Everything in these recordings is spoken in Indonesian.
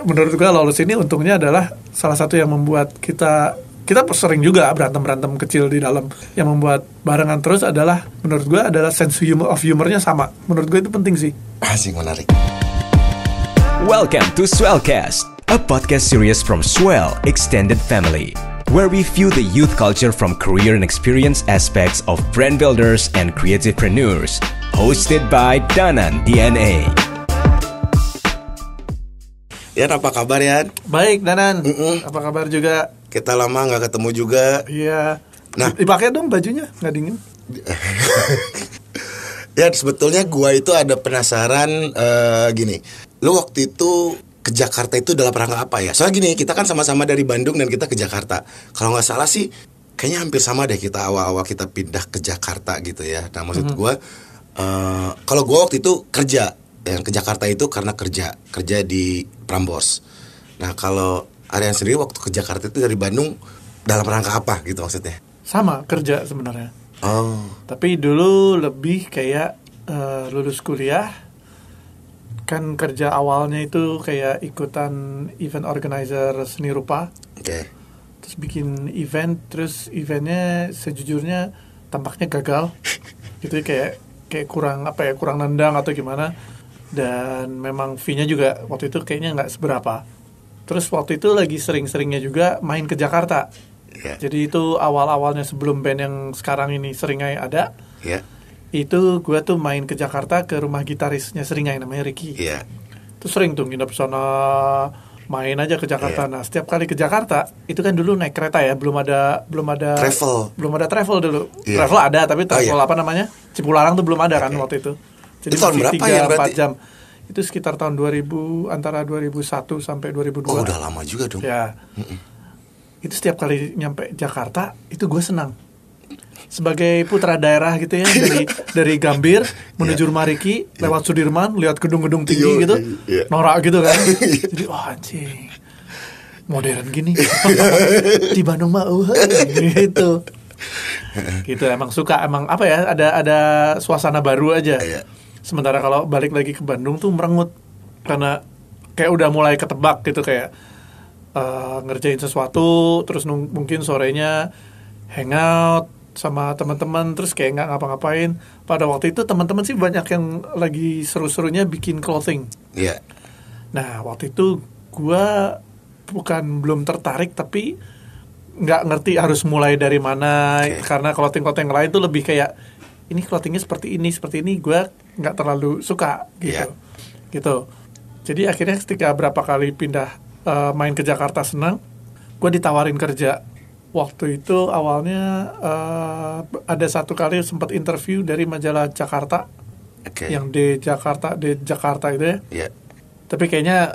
menurut gue lolos ini untungnya adalah salah satu yang membuat kita sering juga berantem kecil di dalam. Yang membuat barengan terus adalah menurut gue adalah sense of humornya sama. Menurut gue itu penting sih. Asik, menarik. Welcome to Swellcast, a podcast series from Swell Extended Family, where we view the youth culture from career and experience aspects of brand builders and creativepreneurs. Hosted by Danan DNA. Yan, apa kabar Yan? Baik Danan, apa kabar juga? Kita lama gak ketemu juga. Iya. Nah, dipakai dong bajunya, gak dingin? Ya sebetulnya gua itu ada penasaran gini. Lu waktu itu ke Jakarta itu dalam rangka apa ya? Soalnya gini, kita kan sama-sama dari Bandung dan kita ke Jakarta. Kalau gak salah sih kayaknya hampir sama deh kita awal-awal kita pindah ke Jakarta gitu ya. Nah maksud gua kalau gua waktu itu kerja. Yang ke Jakarta itu karena kerja di Prambors. Nah kalau Aryan sendiri waktu ke Jakarta itu dari Bandung dalam rangka apa gitu maksudnya? Sama, kerja sebenarnya. Oh. Tapi dulu lebih kayak lulus kuliah, kan kerja awalnya itu kayak ikutan event organizer seni rupa. Oke. Terus bikin event, terus eventnya sejujurnya tampaknya gagal. Gitu kayak kurang nendang atau gimana. Dan memang fee-nya juga waktu itu kayaknya nggak seberapa. Terus waktu itu lagi sering-seringnya juga main ke Jakarta. Yeah. Jadi itu awal-awalnya sebelum band yang sekarang ini Seringai ada. Yeah. Itu gue tuh main ke Jakarta ke rumah gitarisnya Seringai namanya Ricky. Yeah. Terus sering tuh nginep sana, main aja ke Jakarta. Yeah. Nah, setiap kali ke Jakarta itu kan dulu naik kereta ya, belum ada travel dulu. Yeah. Travel ada tapi travel apa namanya? Cipularang tuh belum ada kan waktu itu. Jadi tahun berapa ya berarti? 3-4 jam. Itu sekitar tahun 2000, antara 2001 sampai 2002. Oh, udah lama juga dong. Ya. Itu setiap kali nyampe Jakarta, itu gue senang. Sebagai putra daerah gitu ya, dari Gambir menuju Rumah Riki, lewat Sudirman, lihat gedung-gedung tinggi gitu, norak gitu kan. Jadi, anjing, modern gini. Di Bandung mah gitu. Gitu emang suka, emang apa ya, ada suasana baru aja. Sementara kalau balik lagi ke Bandung tuh merengut karena kayak udah mulai ketebak gitu, kayak ngerjain sesuatu terus mungkin sorenya hangout sama teman-teman terus kayak nggak ngapa-ngapain. Pada waktu itu teman-teman sih banyak yang lagi seru-serunya bikin clothing. Iya. Nah waktu itu gue belum tertarik tapi nggak ngerti harus mulai dari mana. Karena clothing lain tuh lebih kayak ini clothingnya seperti ini gue nggak terlalu suka gitu. Gitu. Jadi akhirnya ketika berapa kali pindah main ke Jakarta senang, gue ditawarin kerja. Waktu itu awalnya ada satu kali sempat interview dari majalah Jakarta, yang di Jakarta itu ya. Yeah. Tapi kayaknya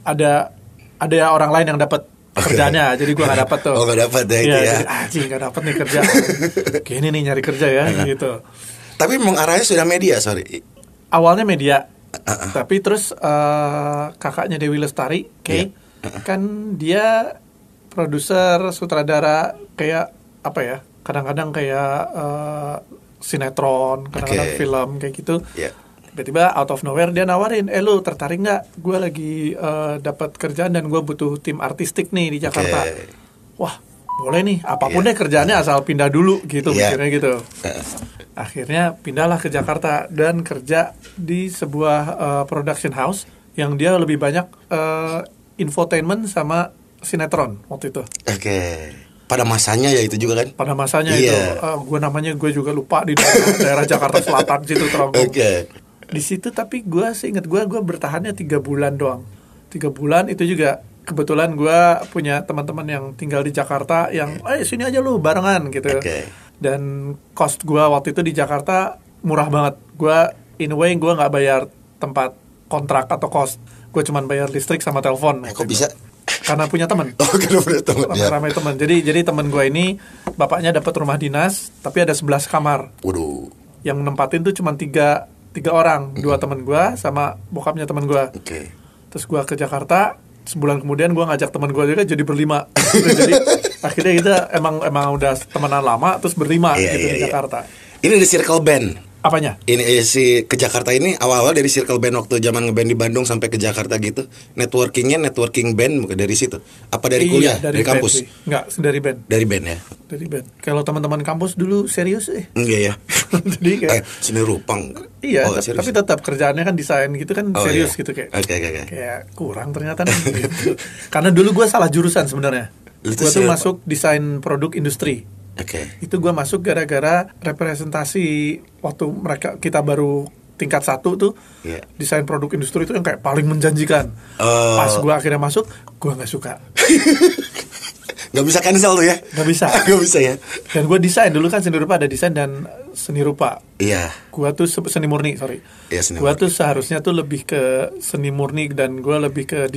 ada orang lain yang dapat kerjanya, jadi gue nggak dapat tuh. Oh, nggak dapat ya itu ya. Jadi nggak dapat nih kerja. Kayaknya nih nyari kerja ya gitu. Tapi memang arahnya sudah media, sorry. Awalnya media. Tapi terus kakaknya Dewi Lestari, kan dia produser, sutradara kayak apa ya? Kadang-kadang kayak sinetron, kadang-kadang film kayak gitu. Tiba-tiba out of nowhere dia nawarin, lu tertarik nggak? Gue lagi dapat kerjaan dan gue butuh tim artistik nih di Jakarta. Wah, boleh nih. Apapun deh kerjaannya asal pindah dulu gitu, mikirnya gitu. Akhirnya pindahlah ke Jakarta dan kerja di sebuah production house yang dia lebih banyak infotainment sama sinetron waktu itu. Pada masanya ya itu juga kan? Pada masanya itu. Gue juga lupa di daerah Jakarta Selatan situ Trogong. Di situ tapi seingat gue bertahannya 3 bulan doang. 3 bulan itu juga kebetulan gue punya teman-teman yang tinggal di Jakarta yang sini aja lu barengan gitu. Dan cost gue waktu itu di Jakarta murah banget. Gue in a way gue nggak bayar tempat kontrak atau cost. Gue cuman bayar listrik sama telepon. Kok bisa? Karena punya teman. Karena punya teman. Ramai teman. Jadi teman gue ini bapaknya dapat rumah dinas, tapi ada 11 kamar. Waduh. Yang nempatin tuh cuma 3 orang, 2 teman gue sama bokapnya teman gue. Terus gue ke Jakarta. Sebulan kemudian gue ngajak teman gue juga jadi berlima. Jadi akhirnya kita emang udah temenan lama terus berlima di Jakarta. Ini di circle band. Apanya? Ini si ke Jakarta ini awal-awal dari circle band waktu zaman ngeband di Bandung sampai ke Jakarta gitu. Networking band bukan dari situ. Apa dari kuliah? Iya, dari kampus? sih. Enggak, dari band. Dari band ya. Dari band. Kalau teman-teman kampus dulu serius Enggak ya. Jadi kayak seni rupa. iya, serius. tapi tetap kerjaannya kan desain gitu kan serius iya. gitu kayak. Oke. Kayak kurang ternyata nih gitu. Karena dulu gue salah jurusan sebenarnya. Gue tuh masuk desain produk industri. Oke. Itu gue masuk gara-gara representasi waktu kita baru tingkat 1 tuh. Yeah. Desain produk industri itu yang kayak paling menjanjikan. Pas gue akhirnya masuk, gue nggak suka. Nggak bisa cancel tuh ya? Nggak bisa. Nggak bisa ya? Dan gue desain dulu kan seni rupa ada desain dan seni rupa. Iya. Gue tuh seni murni, sorry. Iya, seni Gue murni. tuh seharusnya tuh lebih ke seni murni dan gue lebih ke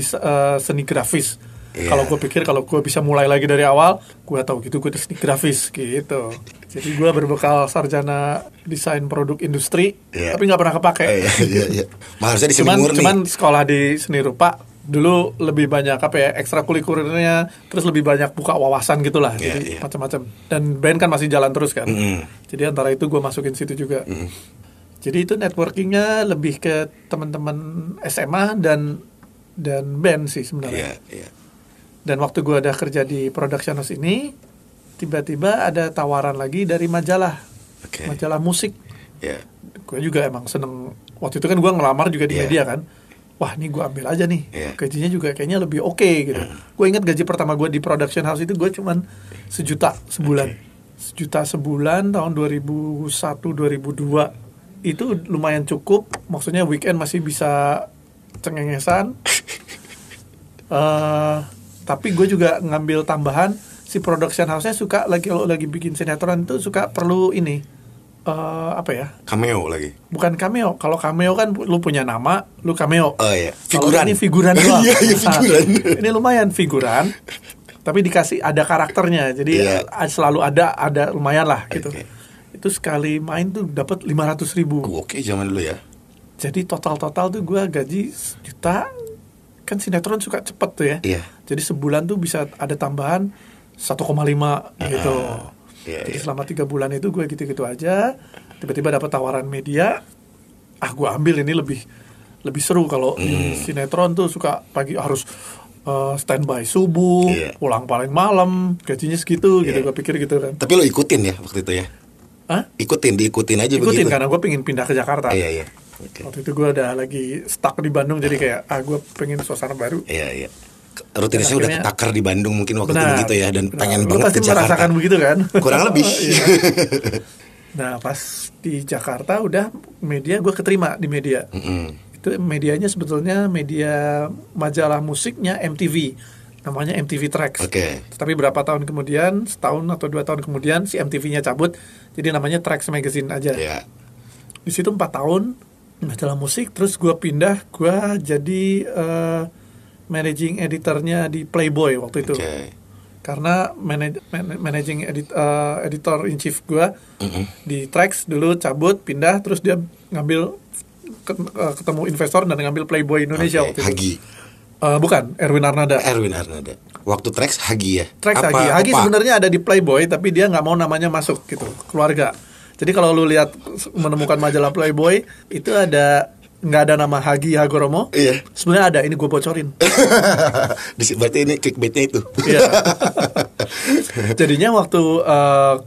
seni grafis. Iya. Kalau gue pikir kalau gue bisa mulai lagi dari awal, gue tahu gitu gue seni grafis gitu. Jadi gue berbekal sarjana desain produk industri, Iya. tapi nggak pernah kepake. Iya. Harusnya di seni murni. Cuman sekolah di seni rupa dulu lebih banyak apa ya ekstrakurikulernya, terus lebih banyak buka wawasan gitulah, Iya, jadi iya. macam-macam. Dan band kan masih jalan terus kan. Mm-hmm. Jadi antara itu gue masukin situ juga. Mm-hmm. Jadi itu networkingnya lebih ke teman-teman SMA dan band sih sebenarnya. Iya. Dan waktu gue udah kerja di production house ini, tiba-tiba ada tawaran lagi dari majalah, Oke. majalah musik. Iya. Gue juga emang seneng. Waktu itu kan gue ngelamar juga di Iya. media kan. Wah, ini gue ambil aja nih. Iya. Gajinya juga kayaknya lebih oke gitu. Gue ingat gaji pertama gue di production house itu gue cuman 1 juta sebulan. 1 juta sebulan tahun 2001-2002. Itu lumayan cukup. Maksudnya weekend masih bisa cengengesan. Tapi gue juga ngambil tambahan, si production house-nya suka kalau lagi bikin sinetron itu suka perlu ini apa ya? Cameo lagi. Bukan cameo. Kalau cameo kan lu punya nama, lu cameo. Oh iya. Kalau Figuran. ini figuran doang. Iya, figuran. Ini lumayan figuran, tapi dikasih ada karakternya. Jadi Iya. selalu ada lumayan lah gitu. Oke. Itu sekali main tuh dapat 500.000. Oke, zaman dulu ya. Jadi total tuh gue gaji 1 juta. Kan sinetron suka cepet tuh ya. Iya. Jadi sebulan tuh bisa ada tambahan 1,5 gitu. Iya, Jadi iya. selama 3 bulan itu gue gitu-gitu aja. Tiba-tiba dapat tawaran media. Gue ambil ini lebih seru kalau di sinetron tuh suka pagi harus standby subuh, Iya. pulang paling malam, gajinya segitu gitu. Iya. Gue pikir gitu kan. Tapi lo ikutin ya waktu itu ya? Hah? Diikutin aja Ikutin begitu. karena gue pengen pindah ke Jakarta. Iya. Oke. Waktu itu gue udah lagi stuck di Bandung, jadi kayak gue pengen suasana baru. Iya. Rutinitasnya Dan udah akhirnya- ketakar di Bandung mungkin waktu itu begitu ya, dan pengen Lu banget pasti ke Jakarta. merasakan begitu kan? Kurang lebih. Iya. Nah pas di Jakarta udah media, gue keterima di media. Itu medianya sebetulnya media majalah musiknya MTV, namanya MTV Tracks. Oke. Tapi berapa tahun kemudian, setahun atau 2 tahun kemudian si MTV-nya cabut, jadi namanya Tracks Magazine aja. Iya. Di situ 4 tahun majalah musik, terus gue pindah, gue jadi managing editornya di Playboy waktu itu. Oke. Karena managing editor in chief gue di Trax dulu cabut, pindah, terus dia ngambil ketemu investor dan ngambil Playboy Indonesia waktu itu. Hagi. Bukan, Erwin Arnada. Waktu Trax Hagi ya. Trax Hagi sebenarnya ada di Playboy, tapi dia nggak mau namanya masuk gitu, keluarga. Jadi kalau lu lihat menemukan majalah Playboy itu nggak ada nama Hagi Hagoromo. Iya. Sebenarnya ada, ini gue bocorin. Berarti ini clickbaitnya itu. Iya. Jadinya waktu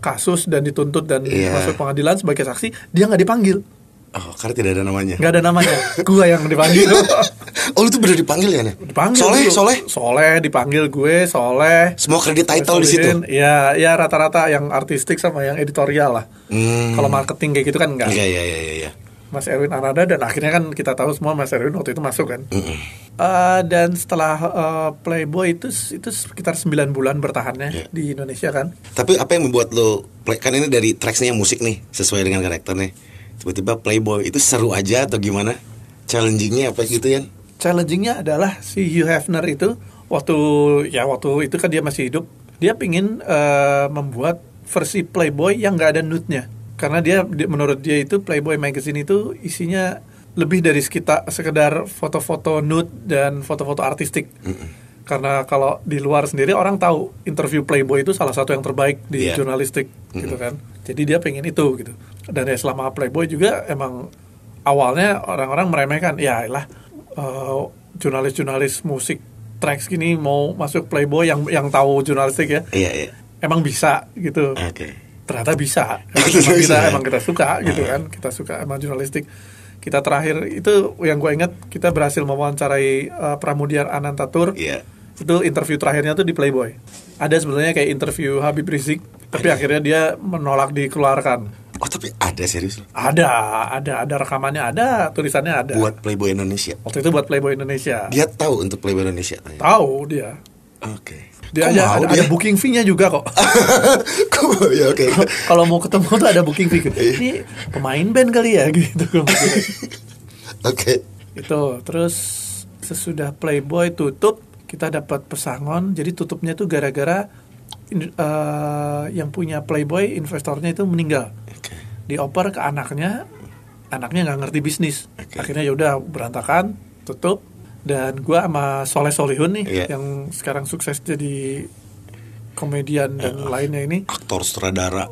kasus dan dituntut dan Iya. masuk pengadilan sebagai saksi, dia nggak dipanggil. Oh, karena tidak ada namanya. Nggak ada namanya. Gua yang dipanggil. Oh, lu tuh bener dipanggil ya, Nek? Dipanggil. Soleh. Soleh dipanggil gue, Soleh. Semua kredit title di situ. Iya, rata-rata yang artistik sama yang editorial lah. Kalau marketing kayak gitu kan enggak. Iya. Mas Erwin Arnada, dan akhirnya kan kita tahu semua Mas Erwin waktu itu masuk kan. Dan setelah Playboy itu sekitar 9 bulan bertahannya di Indonesia kan. Tapi apa yang membuat lo kan ini dari tracksnya musik nih, sesuai dengan karakternya. Tiba-tiba Playboy itu seru aja atau gimana? Challengingnya apa gitu ya? Challengingnya adalah si Hugh Hefner itu waktu itu kan dia masih hidup, dia pingin membuat versi Playboy yang nggak ada nude-nya, karena menurut dia itu Playboy magazine itu isinya lebih dari sekedar foto-foto nude dan foto-foto artistik. Karena kalau di luar sendiri orang tahu interview Playboy itu salah satu yang terbaik di jurnalistik gitu kan. Jadi dia pengen itu gitu. Dan ya selama Playboy juga emang awalnya orang-orang meremehkan, ya lah jurnalis-jurnalis musik tracks gini mau masuk Playboy yang tahu jurnalistik ya. Iya. Emang bisa gitu. Oke. Ternyata bisa. Emang kita suka gitu kan. Kita suka emang jurnalistik. Kita terakhir itu yang gue ingat, kita berhasil mewawancarai Pramudia Anantatur. Iya. Itu interview terakhirnya tuh di Playboy. Ada sebenarnya kayak interview Habib Rizik, tapi akhirnya dia menolak dikeluarkan. Oh tapi ada serius? Ada rekamannya, ada tulisannya ada. Buat Playboy Indonesia. Waktu itu buat Playboy Indonesia. Dia tahu untuk Playboy Indonesia. Tahu dia. Oke. Dia ada booking fee-nya juga kok. Ya oke. Kalau mau ketemu tuh ada booking fee. Ini pemain band kali ya gitu. Oke. Itu terus sesudah Playboy tutup, kita dapat pesangon. Jadi tutupnya tuh gara-gara yang punya Playboy, investornya itu meninggal. Dioper ke anaknya nggak ngerti bisnis. Akhirnya yaudah berantakan, tutup. Dan gue sama Soleh Solihun nih yang sekarang sukses jadi komedian dan lainnya ini. Aktor sutradara.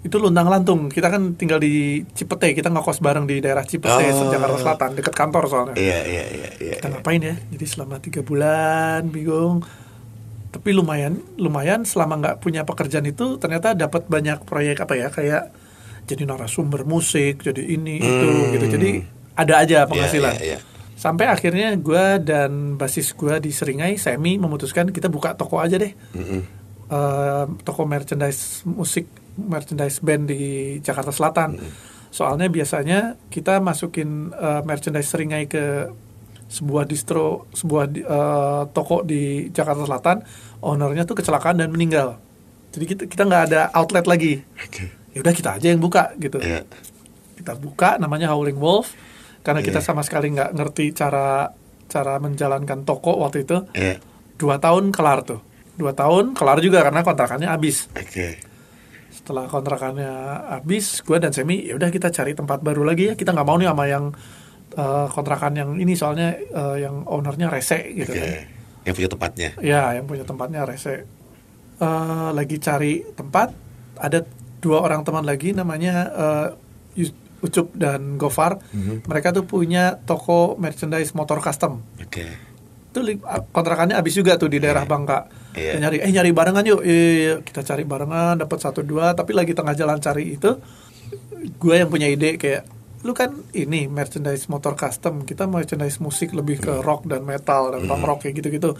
Itu luntang-lantung. Kita kan tinggal di Cipete, kita ngekos bareng di daerah Cipete, Jakarta Selatan, dekat kantor soalnya. Iya. Kita ngapain ya? Jadi selama 3 bulan bingung. Tapi lumayan selama nggak punya pekerjaan itu ternyata dapat banyak proyek kayak jadi narasumber musik, jadi ini itu gitu. Jadi ada aja penghasilan. Iya. Sampai akhirnya gue dan basis gue di Seringai, Semi, memutuskan kita buka toko aja deh. Toko merchandise musik, merchandise band di Jakarta Selatan. Soalnya biasanya kita masukin merchandise Seringai ke sebuah toko di Jakarta Selatan, ownernya tuh kecelakaan dan meninggal. Jadi kita nggak ada outlet lagi. Ya udah kita aja yang buka gitu. Kita buka, namanya Howling Wolf. Karena kita sama sekali nggak ngerti cara menjalankan toko waktu itu. 2 tahun kelar tuh. 2 tahun kelar juga karena kontrakannya habis. Setelah kontrakannya habis, gue dan Semi ya udah kita cari tempat baru lagi ya. Kita nggak mau nih sama yang kontrakan yang ini, soalnya yang ownernya rese gitu kan. Yang punya tempatnya. Ya, yang punya tempatnya rese. Lagi cari tempat, ada 2 orang teman lagi namanya Ucup dan Gofar. Mereka tuh punya toko merchandise motor custom. Itu kontrakannya habis juga tuh di daerah Bangka. Nyari barengan yuk. Kita cari barengan, dapat 1-2. Tapi lagi tengah jalan cari itu, gue yang punya ide kayak, lu kan ini merchandise motor custom, kita merchandise musik lebih ke rock dan metal dan punk rock kayak gitu-gitu.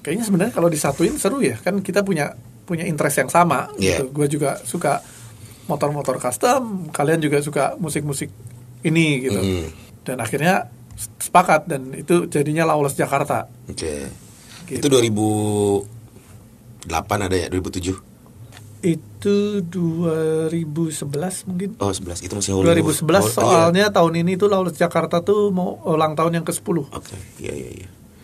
Kayaknya sebenarnya kalau disatuin seru ya, kan kita punya interest yang sama gitu. Gue juga suka motor-motor custom, kalian juga suka musik-musik ini gitu. Dan akhirnya sepakat, dan itu jadinya Lawless Jakarta. Gitu. Itu 2008 ada ya, 2007? Itu 2011 mungkin. Oh 11, itu masih Howling Wolf. 2011 soalnya tahun ini tuh Lawless Jakarta tuh mau ulang tahun yang ke-10.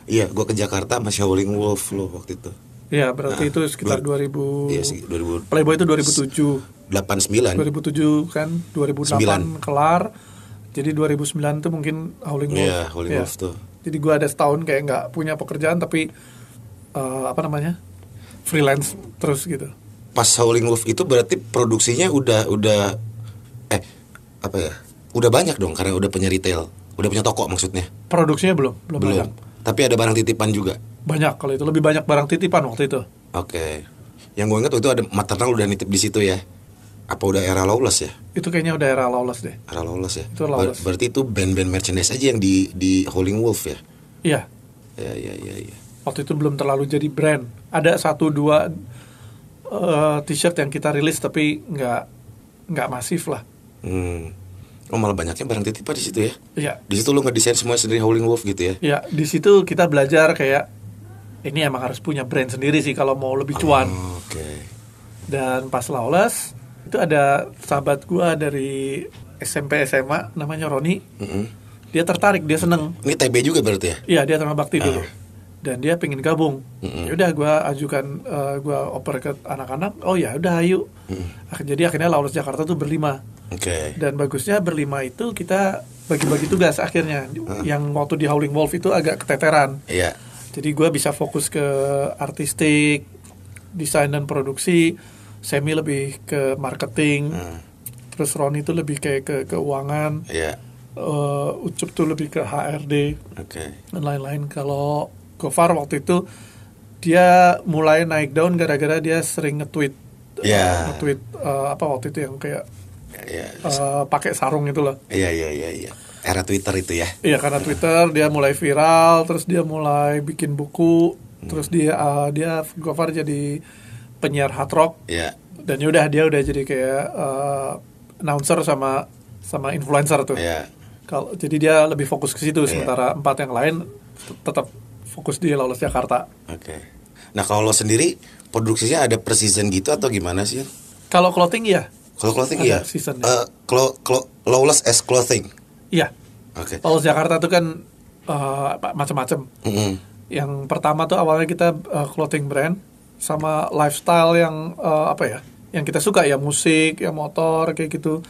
Iya, gue ke Jakarta masih Howling Wolf loh waktu itu. Iya, berarti itu sekitar 2000. Iya, 2000. Playboy itu 2007. 89. 2007 kan, 2008 kelar. Jadi 2009 tuh mungkin Howling Wolf. Iya, Howling Wolf tuh. Jadi gue ada setahun kayak nggak punya pekerjaan, tapi freelance terus gitu. Pas Howling Wolf itu berarti produksinya udah udah banyak dong, karena udah punya retail, udah punya toko maksudnya. Produksinya belum banyak. Tapi ada barang titipan juga. Banyak, kalau itu lebih banyak barang titipan waktu itu. Yang gue ingat waktu itu ada maternal udah nitip di situ ya. Apa udah era Lawless ya? Itu kayaknya udah era Lawless deh. Era Lawless ya. Itu Lawless. Berarti itu band-band merchandise aja yang di Howling Wolf ya? Iya. Iya. Waktu itu belum terlalu jadi brand. Ada 1-2 t-shirt yang kita rilis, tapi nggak masif lah. Oh malah banyaknya barang titipan di situ ya? Iya. Di situ lo ngedesain semua sendiri Howling Wolf gitu ya? Iya. Di situ kita belajar kayak ini emang harus punya brand sendiri sih kalau mau lebih cuan. Dan pas Lawless itu ada sahabat gua dari SMP SMA namanya Roni. Dia tertarik, dia seneng. Ini TB juga berarti ya? Iya, dia Taruna Bakti dulu. Dan dia pengen gabung. Ya udah gua ajukan, gua oper ke anak-anak. Oh ya udah ayo. Jadi akhirnya Lawless Jakarta tuh berlima. Dan bagusnya berlima itu kita bagi-bagi tugas akhirnya. Yang waktu di Howling Wolf itu agak keteteran. Iya. Jadi gue bisa fokus ke artistik, desain dan produksi. Semi lebih ke marketing. Terus Roni itu lebih kayak ke keuangan. Iya. Ucup tuh lebih ke HRD. Oke. Dan lain-lain. Kalau Gofar waktu itu dia mulai naik daun gara-gara dia sering nge-tweet. Iya. Nge-tweet apa waktu itu yang kayak Iya. pakai sarung itu loh. Iya. Era Twitter itu ya. Iya, karena Twitter dia mulai viral, terus dia mulai bikin buku, terus dia Gofar jadi penyiar hard rock. Iya. Dan yaudah dia udah jadi kayak announcer sama influencer tuh. Iya. Jadi dia lebih fokus ke situ, sementara 4 yang lain tetap fokus di Lawless Jakarta. Oke. Nah kalau lo sendiri produksinya ada per season gitu atau gimana sih? Kalau clothing ya. Kalau clothing Ada ya. seasonnya. Lawless as clothing. Iya. Oke. Lawless Jakarta tuh kan macam-macam. Yang pertama tuh awalnya kita clothing brand sama lifestyle yang yang kita suka ya, musik, ya motor kayak gitu.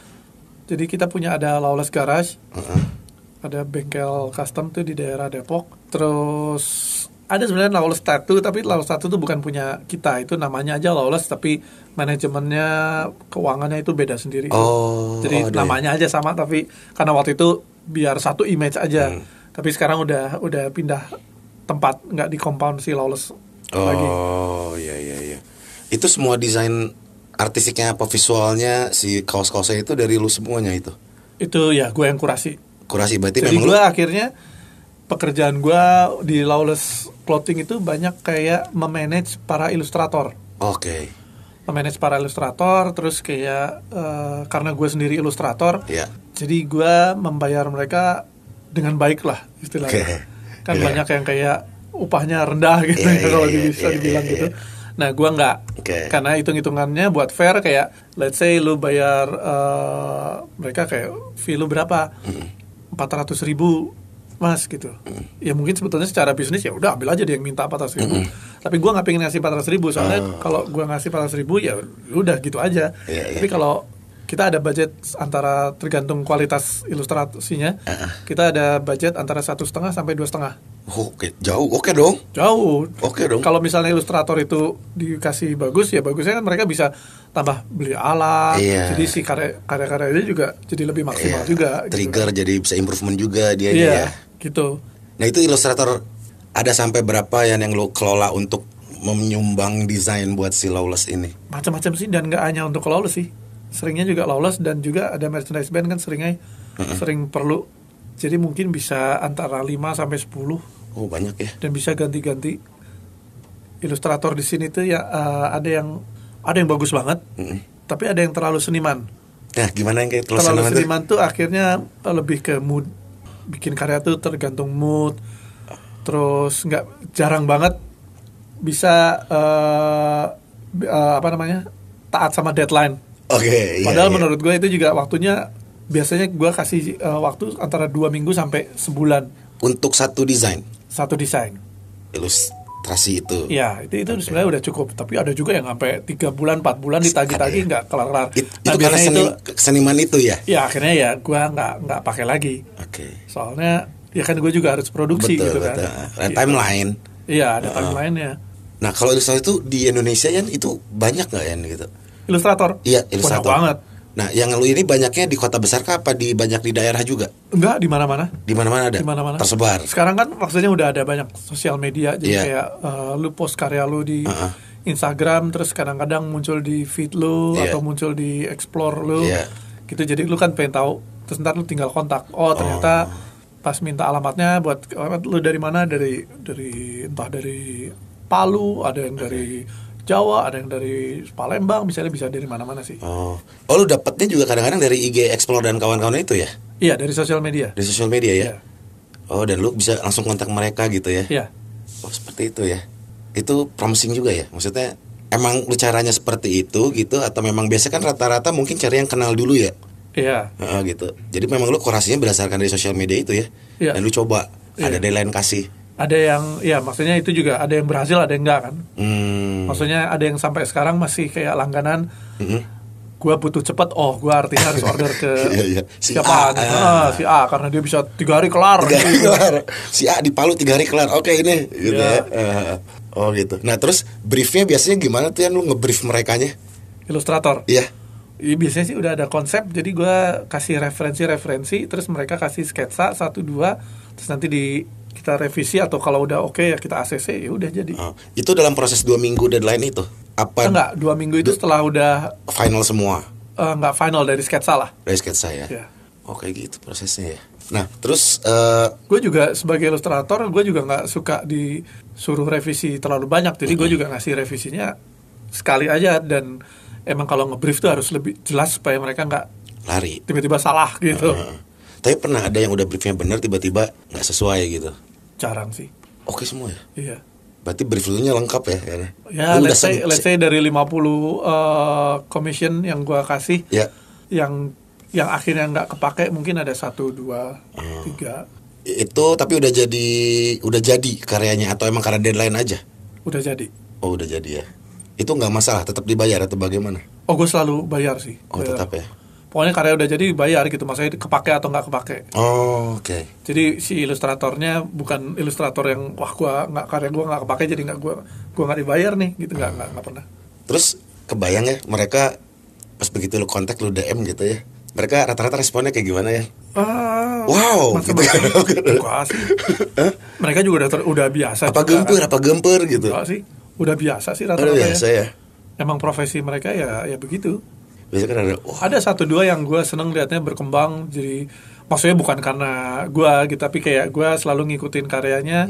Jadi kita punya ada Lawless Garage, ada bengkel custom tuh di daerah Depok. Terus ada sebenarnya Lawless Tattoo, tapi Lawless Tattoo itu bukan punya kita, itu namanya aja Lawless, tapi manajemennya, keuangannya itu beda sendiri. Jadi namanya aja sama, tapi karena waktu itu biar satu image aja. Tapi sekarang udah pindah tempat, nggak di compound si Lawless lagi. Iya. Itu semua desain artistiknya apa visualnya si kaos-kaosnya itu dari lu semuanya itu? Itu ya gue yang kurasi. Kurasi berarti Jadi memang gue akhirnya pekerjaan gue di Lawless Clothing itu banyak kayak memanage para ilustrator. Oke. Memanage para ilustrator, terus kayak karena gue sendiri ilustrator, Iya. jadi gue membayar mereka dengan baik lah istilahnya. Kan banyak yang kayak upahnya rendah gitu kalau bisa dibilang gitu. Nah gue nggak, karena hitung-hitungannya buat fair kayak let's say lu bayar mereka kayak fee lu berapa, 400.000 mas gitu. Ya mungkin sebetulnya secara bisnis ya udah ambil aja dia yang minta 400.000. Tapi gue nggak pengen ngasih 400.000 soalnya kalau gue ngasih 400.000 ya udah gitu aja. Tapi kalau kita ada budget antara tergantung kualitas ilustrasinya, kita ada budget antara 1,5 sampai 2,5. Oke, jauh. Oke dong. Jauh. Oke dong. Kalau misalnya ilustrator itu dikasih bagus, ya bagusnya kan mereka bisa tambah beli alat. Jadi si karya-karya itu juga jadi lebih maksimal juga. Trigger gitu. jadi bisa improvement juga dia ya. Gitu. Nah itu ilustrator ada sampai berapa yang lo kelola untuk menyumbang desain buat si Lawless ini? Macam-macam sih, dan nggak hanya untuk Lawless sih. Seringnya juga Lawless, dan juga ada merchandise band kan seringnya sering perlu. Jadi mungkin bisa antara 5 sampai 10. Oh banyak ya. Dan bisa ganti-ganti. Ilustrator di sini tuh ya ada yang bagus banget, tapi ada yang terlalu seniman. Nah gimana yang kayak terlalu seniman tuh akhirnya lebih ke mood. Bikin karya tuh tergantung mood. Terus jarang banget bisa taat sama deadline. Padahal menurut gue itu juga waktunya, biasanya gue kasih waktu antara 2 minggu sampai sebulan untuk satu desain. Ilustrasi itu. Ya, itu sebenarnya udah cukup. Tapi ada juga yang sampai 3 bulan, 4 bulan ditagi-tagi nggak kelar-kelar. Itu karena seniman itu ya? Ya akhirnya ya gue nggak pakai lagi. Soalnya ya kan gue juga harus produksi gitu kan. Ada timeline. Iya, ada timeline-nya. Nah kalau ilustrasi itu di Indonesia kan itu banyak nggak ya gitu? Ilustrator? Iya, ilustrator. Banyak banget. Nah, yang lu ini banyaknya di kota besar kah apa banyak di daerah juga? Enggak, di mana-mana. Di mana-mana ada. Di mana-mana. Tersebar. Sekarang kan maksudnya udah ada banyak sosial media, jadi kayak lu post karya lu di Instagram, terus kadang-kadang muncul di feed lu atau muncul di explore lu. Gitu, jadi lu kan pengen tahu, terus ntar lu tinggal kontak. Oh, ternyata pas minta alamatnya buat lu dari mana? Dari entah dari Palu, ada yang dari Jawa, ada yang dari Palembang, misalnya bisa dari mana-mana sih. Oh, lu dapetnya juga kadang-kadang dari IG Explore dan kawan-kawan itu ya? Iya, dari sosial media. Dari sosial media ya? Iya. Oh, dan lu bisa langsung kontak mereka gitu ya? Iya. Oh, seperti itu ya. Itu promising juga ya? Maksudnya emang lu caranya seperti itu gitu, atau memang biasa kan rata-rata mungkin cari yang kenal dulu ya? Iya. Gitu. Jadi memang lu kurasinya berdasarkan dari sosial media itu ya? Iya. Dan lu coba, ada deadline kasih. Ada yang, ya maksudnya itu juga ada yang berhasil, ada yang enggak kan. Maksudnya ada yang sampai sekarang masih kayak langganan. Gue butuh cepet, gue artinya harus order ke siapa? Si A, karena dia bisa 3 hari kelar. Si A di Palu 3 hari kelar. Oke ini gitu ya. Oh gitu. Nah terus briefnya biasanya gimana tuh yang lu ngebrief merekanya? Ilustrator? Iya. Ya, biasanya sih udah ada konsep, jadi gue kasih referensi, terus mereka kasih sketsa 1-2, terus nanti kita revisi atau kalau udah oke ya kita ACC, ya udah jadi. Itu dalam proses 2 minggu deadline itu? Apa? Enggak, 2 minggu itu setelah udah final semua? Enggak final, dari sketsa lah. Dari sketsa ya? Ya. Oke gitu prosesnya ya. Nah terus gue juga sebagai ilustrator, gue juga nggak suka disuruh revisi terlalu banyak, jadi gue juga ngasih revisinya sekali aja, dan emang kalau ngebrief tuh harus lebih jelas supaya mereka nggak lari tiba-tiba salah gitu. Tapi pernah ada yang udah briefnya benar tiba-tiba nggak sesuai gitu? Jarang sih. Oke semua ya? Iya. Berarti brief lu nya lengkap ya? Ya let's say dari 50 commission yang gue kasih, ya. yang akhirnya nggak kepake mungkin ada 1, 2, 3. Itu tapi udah jadi karyanya atau emang karena deadline aja? Udah jadi. Oh udah jadi ya. Itu nggak masalah, tetap dibayar atau bagaimana? Oh gue selalu bayar sih. Oh tetap ya. Pokoknya karya udah jadi bayar gitu, maksudnya kepake atau nggak kepake. Oh oke. Jadi si ilustratornya bukan ilustrator yang karya gue nggak kepake jadi gue nggak dibayar nih gitu, nggak pernah. Terus kebayang ya mereka pas begitu lu kontak, lu DM gitu ya, mereka rata-rata responnya kayak gimana ya? Wow, gitu kan? Enggak sih. Mereka juga udah biasa. Apa gemper gitu? Enggak sih, udah biasa sih rata-rata. Udah biasa ya. Emang profesi mereka ya begitu. Biasanya kan ada 1-2 yang gue seneng liatnya berkembang, jadi maksudnya bukan karena gue gitu, tapi kayak gue selalu ngikutin karyanya.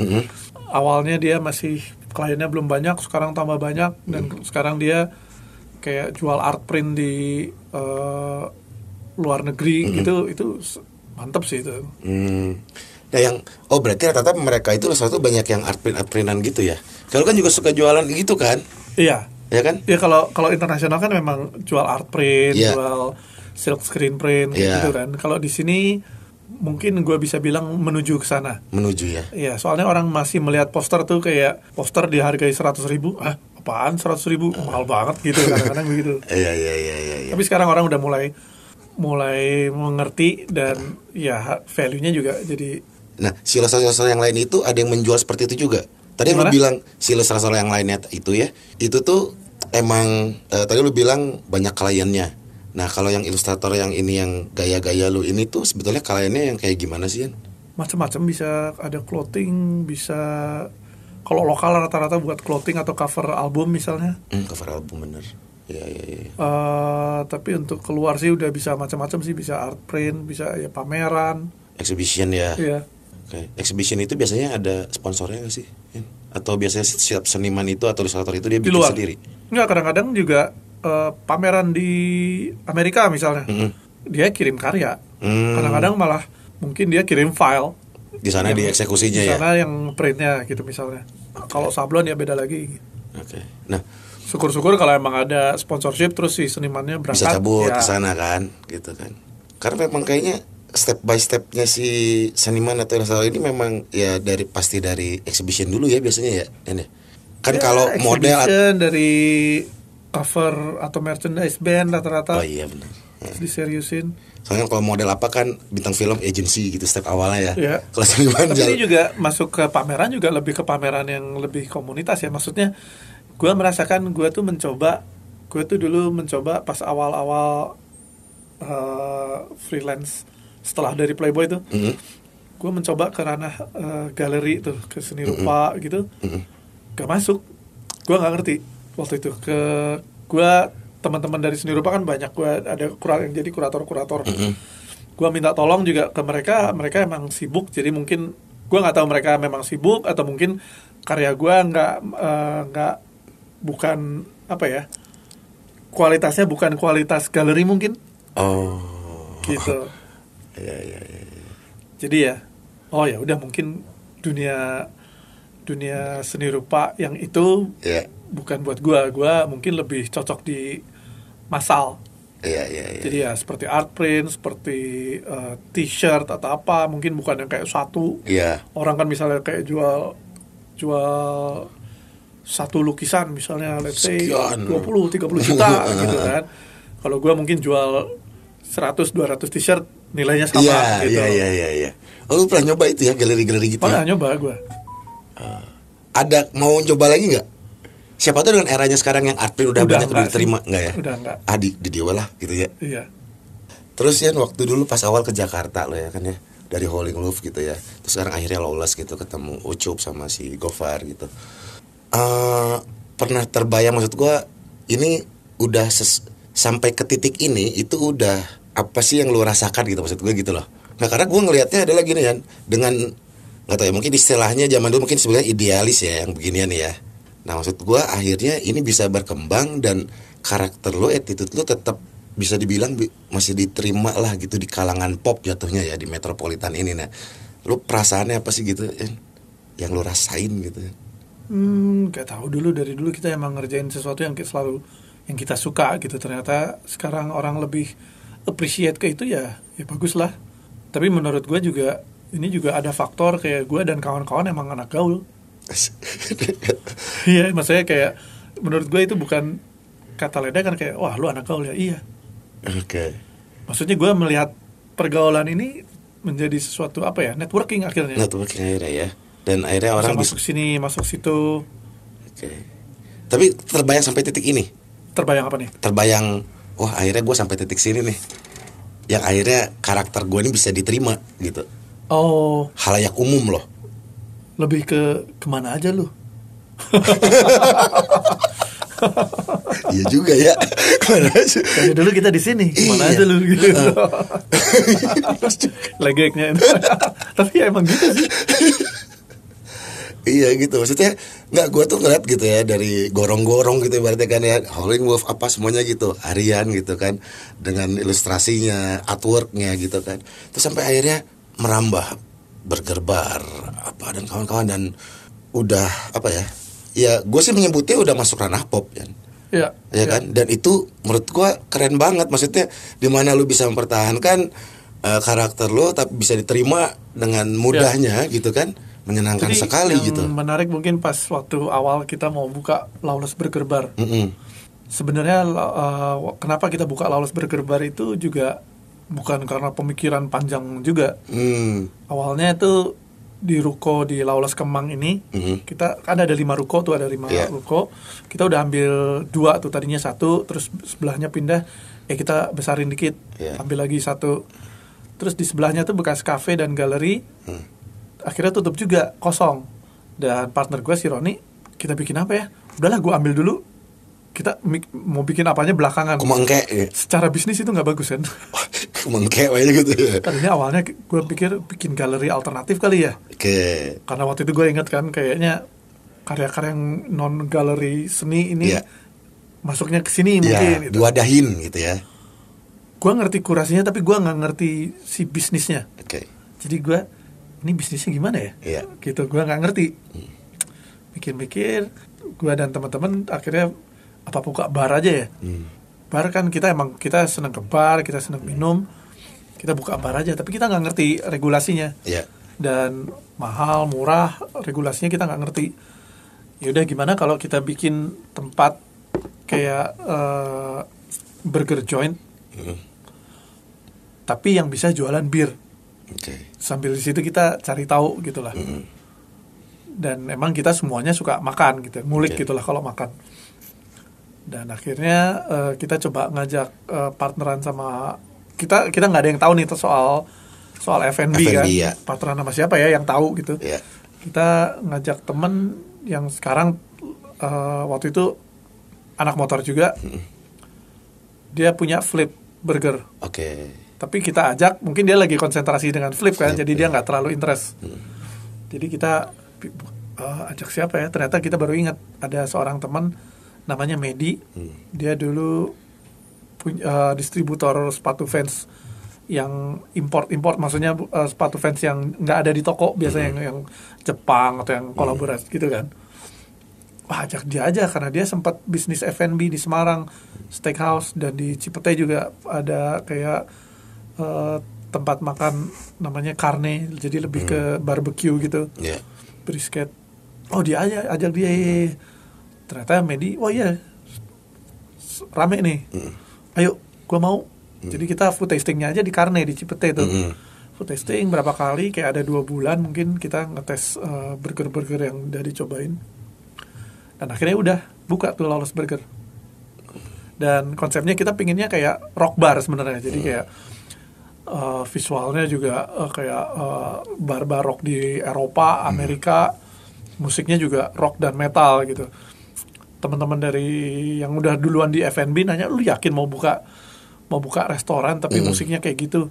Awalnya dia masih kliennya belum banyak, sekarang tambah banyak, dan sekarang dia kayak jual art print di luar negeri gitu, itu mantep sih itu. Nah yang berarti rata-rata mereka itu satu banyak yang art printan gitu ya. Kalau kan juga suka jualan gitu kan? Iya. Ya kan? Ya kalau internasional kan memang jual art print, jual silk screen print gitu kan. Kalau di sini mungkin gue bisa bilang menuju ke sana. Menuju ya. Iya, soalnya orang masih melihat poster tuh kayak poster dihargai 100.000. Apaan 100.000? Mahal banget gitu kadang-kadang begitu. Iya. Tapi sekarang orang udah mulai mengerti, dan ya value-nya juga jadi. Nah, si ilustrator yang lain itu ada yang menjual seperti itu juga. Tadi lu bilang si ilustrator yang lainnya itu ya, itu tuh emang tadi lu bilang banyak kliennya. Nah, kalau yang ilustrator yang ini yang gaya-gaya lu ini tuh sebetulnya kliennya yang kayak gimana sih, Yan? Macam-macam, bisa ada clothing, bisa kalau lokal rata-rata buat clothing atau cover album misalnya. Cover album bener. Iya. Tapi untuk keluar sih udah bisa macam-macam sih, bisa art print, bisa ya pameran, exhibition ya. Iya. Oke. Exhibition itu biasanya ada sponsornya nggak sih? Atau biasanya setiap seniman itu atau ilustrator itu dia bikin sendiri? Enggak, kadang-kadang juga pameran di Amerika misalnya, dia kirim karya. Kadang-kadang malah mungkin dia kirim file. Di sana dieksekusinya ya? Di sana yang printnya gitu misalnya. Kalau sablon ya beda lagi. Oke. Nah, syukur-syukur kalau emang ada sponsorship terus si senimannya berangkat. Bisa cabut ke sana kan, gitu kan. Karena memang kayaknya step by stepnya si seniman atau ilustrator ini memang ya pasti dari exhibition dulu ya biasanya ya, ini kan ya, kalau model dari cover atau merchandise band rata-rata. Oh iya benar. Diseriusin. Soalnya kalau model apa kan bintang film agency gitu step awalnya ya. Ya. Kalau seniman tapi ini juga masuk ke pameran, juga lebih ke pameran yang lebih komunitas ya. Maksudnya gue merasakan gue tuh dulu mencoba pas awal-awal freelance setelah dari Playboy tuh, gue mencoba ke ranah galeri tuh, ke seni rupa gitu, gak masuk, gue nggak ngerti waktu itu. Gue teman-teman dari seni rupa kan banyak, gue ada yang jadi kurator, gue minta tolong juga ke mereka emang sibuk, jadi mungkin gue nggak tahu mereka memang sibuk atau mungkin karya gue bukan apa ya, kualitasnya bukan kualitas galeri mungkin. Gitu. Iya. Jadi ya udah mungkin dunia seni rupa yang itu bukan buat gua mungkin lebih cocok di massal. Iya. Jadi ya seperti art print, seperti t-shirt atau apa, mungkin bukan yang kayak satu. Iya. Orang kan misalnya kayak jual satu lukisan misalnya let's say 20-30 juta gitu kan. Kalau gua mungkin jual 100-200 t-shirt nilainya sama gitu. Iya. Oh, lu pernah nyoba itu ya galeri-galeri gitu? Pernah nyoba gue. Ada mau coba lagi nggak? Siapa tahu dengan eranya sekarang yang art print udah banyak enggak diterima, sih. enggak ya? Udah enggak. Di Dewa lah gitu ya. Iya. Terus ya waktu dulu pas awal ke Jakarta lo ya kan ya, dari Howling Wolf gitu ya. Terus sekarang akhirnya lolos gitu, ketemu Ucup sama si Gofar gitu. Pernah terbayang, maksud gue ini udah sampai ke titik ini itu udah apa sih yang lu rasakan gitu, maksud gue gitu loh. Nah karena gue ngelihatnya adalah gini kan, dengan nggak tahu ya, mungkin istilahnya zaman dulu mungkin sebenarnya idealis ya yang beginian ya. Nah maksud gue akhirnya ini bisa berkembang dan karakter lo, attitude lo tetap bisa dibilang masih diterima lah gitu di kalangan pop jatuhnya ya, di metropolitan ini. Nah lo perasaannya apa sih gitu yang lo rasain gitu? Gak tahu, dari dulu kita emang ngerjain sesuatu yang selalu yang kita suka gitu. Ternyata sekarang orang lebih appreciate ke itu ya bagus lah. Tapi menurut gue juga ini juga ada faktor kayak gue dan kawan-kawan emang anak gaul. Iya, maksudnya kayak menurut gue itu bukan kata ledakan kayak wah lu anak gaul ya. Iya. Oke. Maksudnya gue melihat pergaulan ini menjadi sesuatu apa ya, networking akhirnya. Networking akhirnya ya. Dan akhirnya orang masuk sini, masuk situ. Oke. Tapi terbayang sampai titik ini? Terbayang apa nih? Terbayang, wah akhirnya gue sampai titik sini nih. Yang akhirnya karakter gue ini bisa diterima gitu. Oh. Halayak umum loh. Lebih ke kemana aja lu? Iya juga ya. Kemana aja? Kayak dulu kita di sini, kemana aja lu gitu. Legeknya itu. Tapi ya emang gitu sih. Iya gitu, maksudnya nggak, gue tuh ngeliat gitu ya dari gorong-gorong gitu ibaratnya kan ya, Howling Wolf apa semuanya gitu, harian gitu kan, dengan ilustrasinya, artworknya gitu kan, terus sampai akhirnya merambah, bergerbar apa dan kawan-kawan, dan udah apa ya gue sih menyebutnya udah masuk ranah pop kan. Iya. Ya kan, dan itu menurut gue keren banget, maksudnya dimana lu bisa mempertahankan karakter lo tapi bisa diterima dengan mudahnya gitu kan. Menyenangkan. Jadi, sekali yang gitu. Menarik mungkin pas waktu awal kita mau buka Lawless Bergerbar. Sebenarnya kenapa kita buka Lawless Bergerbar itu juga bukan karena pemikiran panjang juga. Awalnya itu di ruko di Lawless Kemang ini, kita kan ada 5 ruko tuh, ada 5 ruko. Kita udah ambil 2 tuh, tadinya 1, terus sebelahnya pindah, kita besarin dikit, ambil lagi 1. Terus di sebelahnya tuh bekas kafe dan galeri. Akhirnya tutup juga, kosong. Dan partner gue si Roni, kita bikin apa ya? Udahlah gue ambil dulu. Kita mau bikin apanya belakangan. Kumengke ya. Secara bisnis itu gak bagus kan. Kumengke aja gitu ya. Tadinya awalnya gue pikir bikin galeri alternatif kali ya. Oke. Karena waktu itu gue inget kan kayaknya karya-karya yang non galeri seni ini masuknya ke sini mungkin gitu. Diwadahin gitu ya. Gue ngerti kurasinya tapi gue gak ngerti si bisnisnya. Jadi gue, ini bisnisnya gimana ya? Gitu, gue nggak ngerti. Mikir-mikir, gue dan teman-teman akhirnya apa buka bar aja ya. Bar kan kita senang ke bar, kita senang minum, kita buka bar aja. Tapi kita nggak ngerti regulasinya. Dan mahal, murah, regulasinya kita nggak ngerti. Yaudah gimana kalau kita bikin tempat kayak burger joint, tapi yang bisa jualan bir. Sambil di situ kita cari tahu gitulah. Dan emang kita semuanya suka makan gitu, ngulik gitulah kalau makan. Dan akhirnya kita coba ngajak partneran sama kita nggak ada yang tahu nih soal F&B kan. Partneran sama siapa ya yang tahu gitu. Kita ngajak temen yang sekarang waktu itu anak motor juga. Dia punya Flip Burger. Tapi kita ajak, mungkin dia lagi konsentrasi dengan Flip kan, jadi dia nggak terlalu interest. Jadi kita ajak siapa ya? Ternyata kita baru ingat ada seorang teman namanya Medi. Dia dulu punya distributor sepatu Vans yang import, maksudnya sepatu Vans yang nggak ada di toko biasanya, yang Jepang atau yang kolaborasi gitu kan. Wah, ajak dia aja karena dia sempat bisnis F&B di Semarang, steakhouse, dan di Cipete juga ada kayak tempat makan namanya Carne, jadi lebih ke barbecue gitu, brisket. Oh dia aja ajak dia. Ternyata Medi, wah iya rame nih, ayo gua mau. Jadi kita food tastingnya aja di Carne di Cipete itu. Food tasting berapa kali, kayak ada 2 bulan mungkin kita ngetes burger-burger yang udah dicobain. Dan akhirnya udah buka tuh Lawless Burger. Dan konsepnya kita pinginnya kayak rock bar sebenarnya. Jadi kayak visualnya juga kayak bar-bar rock di Eropa, Amerika. Musiknya juga rock dan metal gitu. Teman-teman dari yang udah duluan di F&B nanya, lu yakin mau buka restoran tapi musiknya kayak gitu?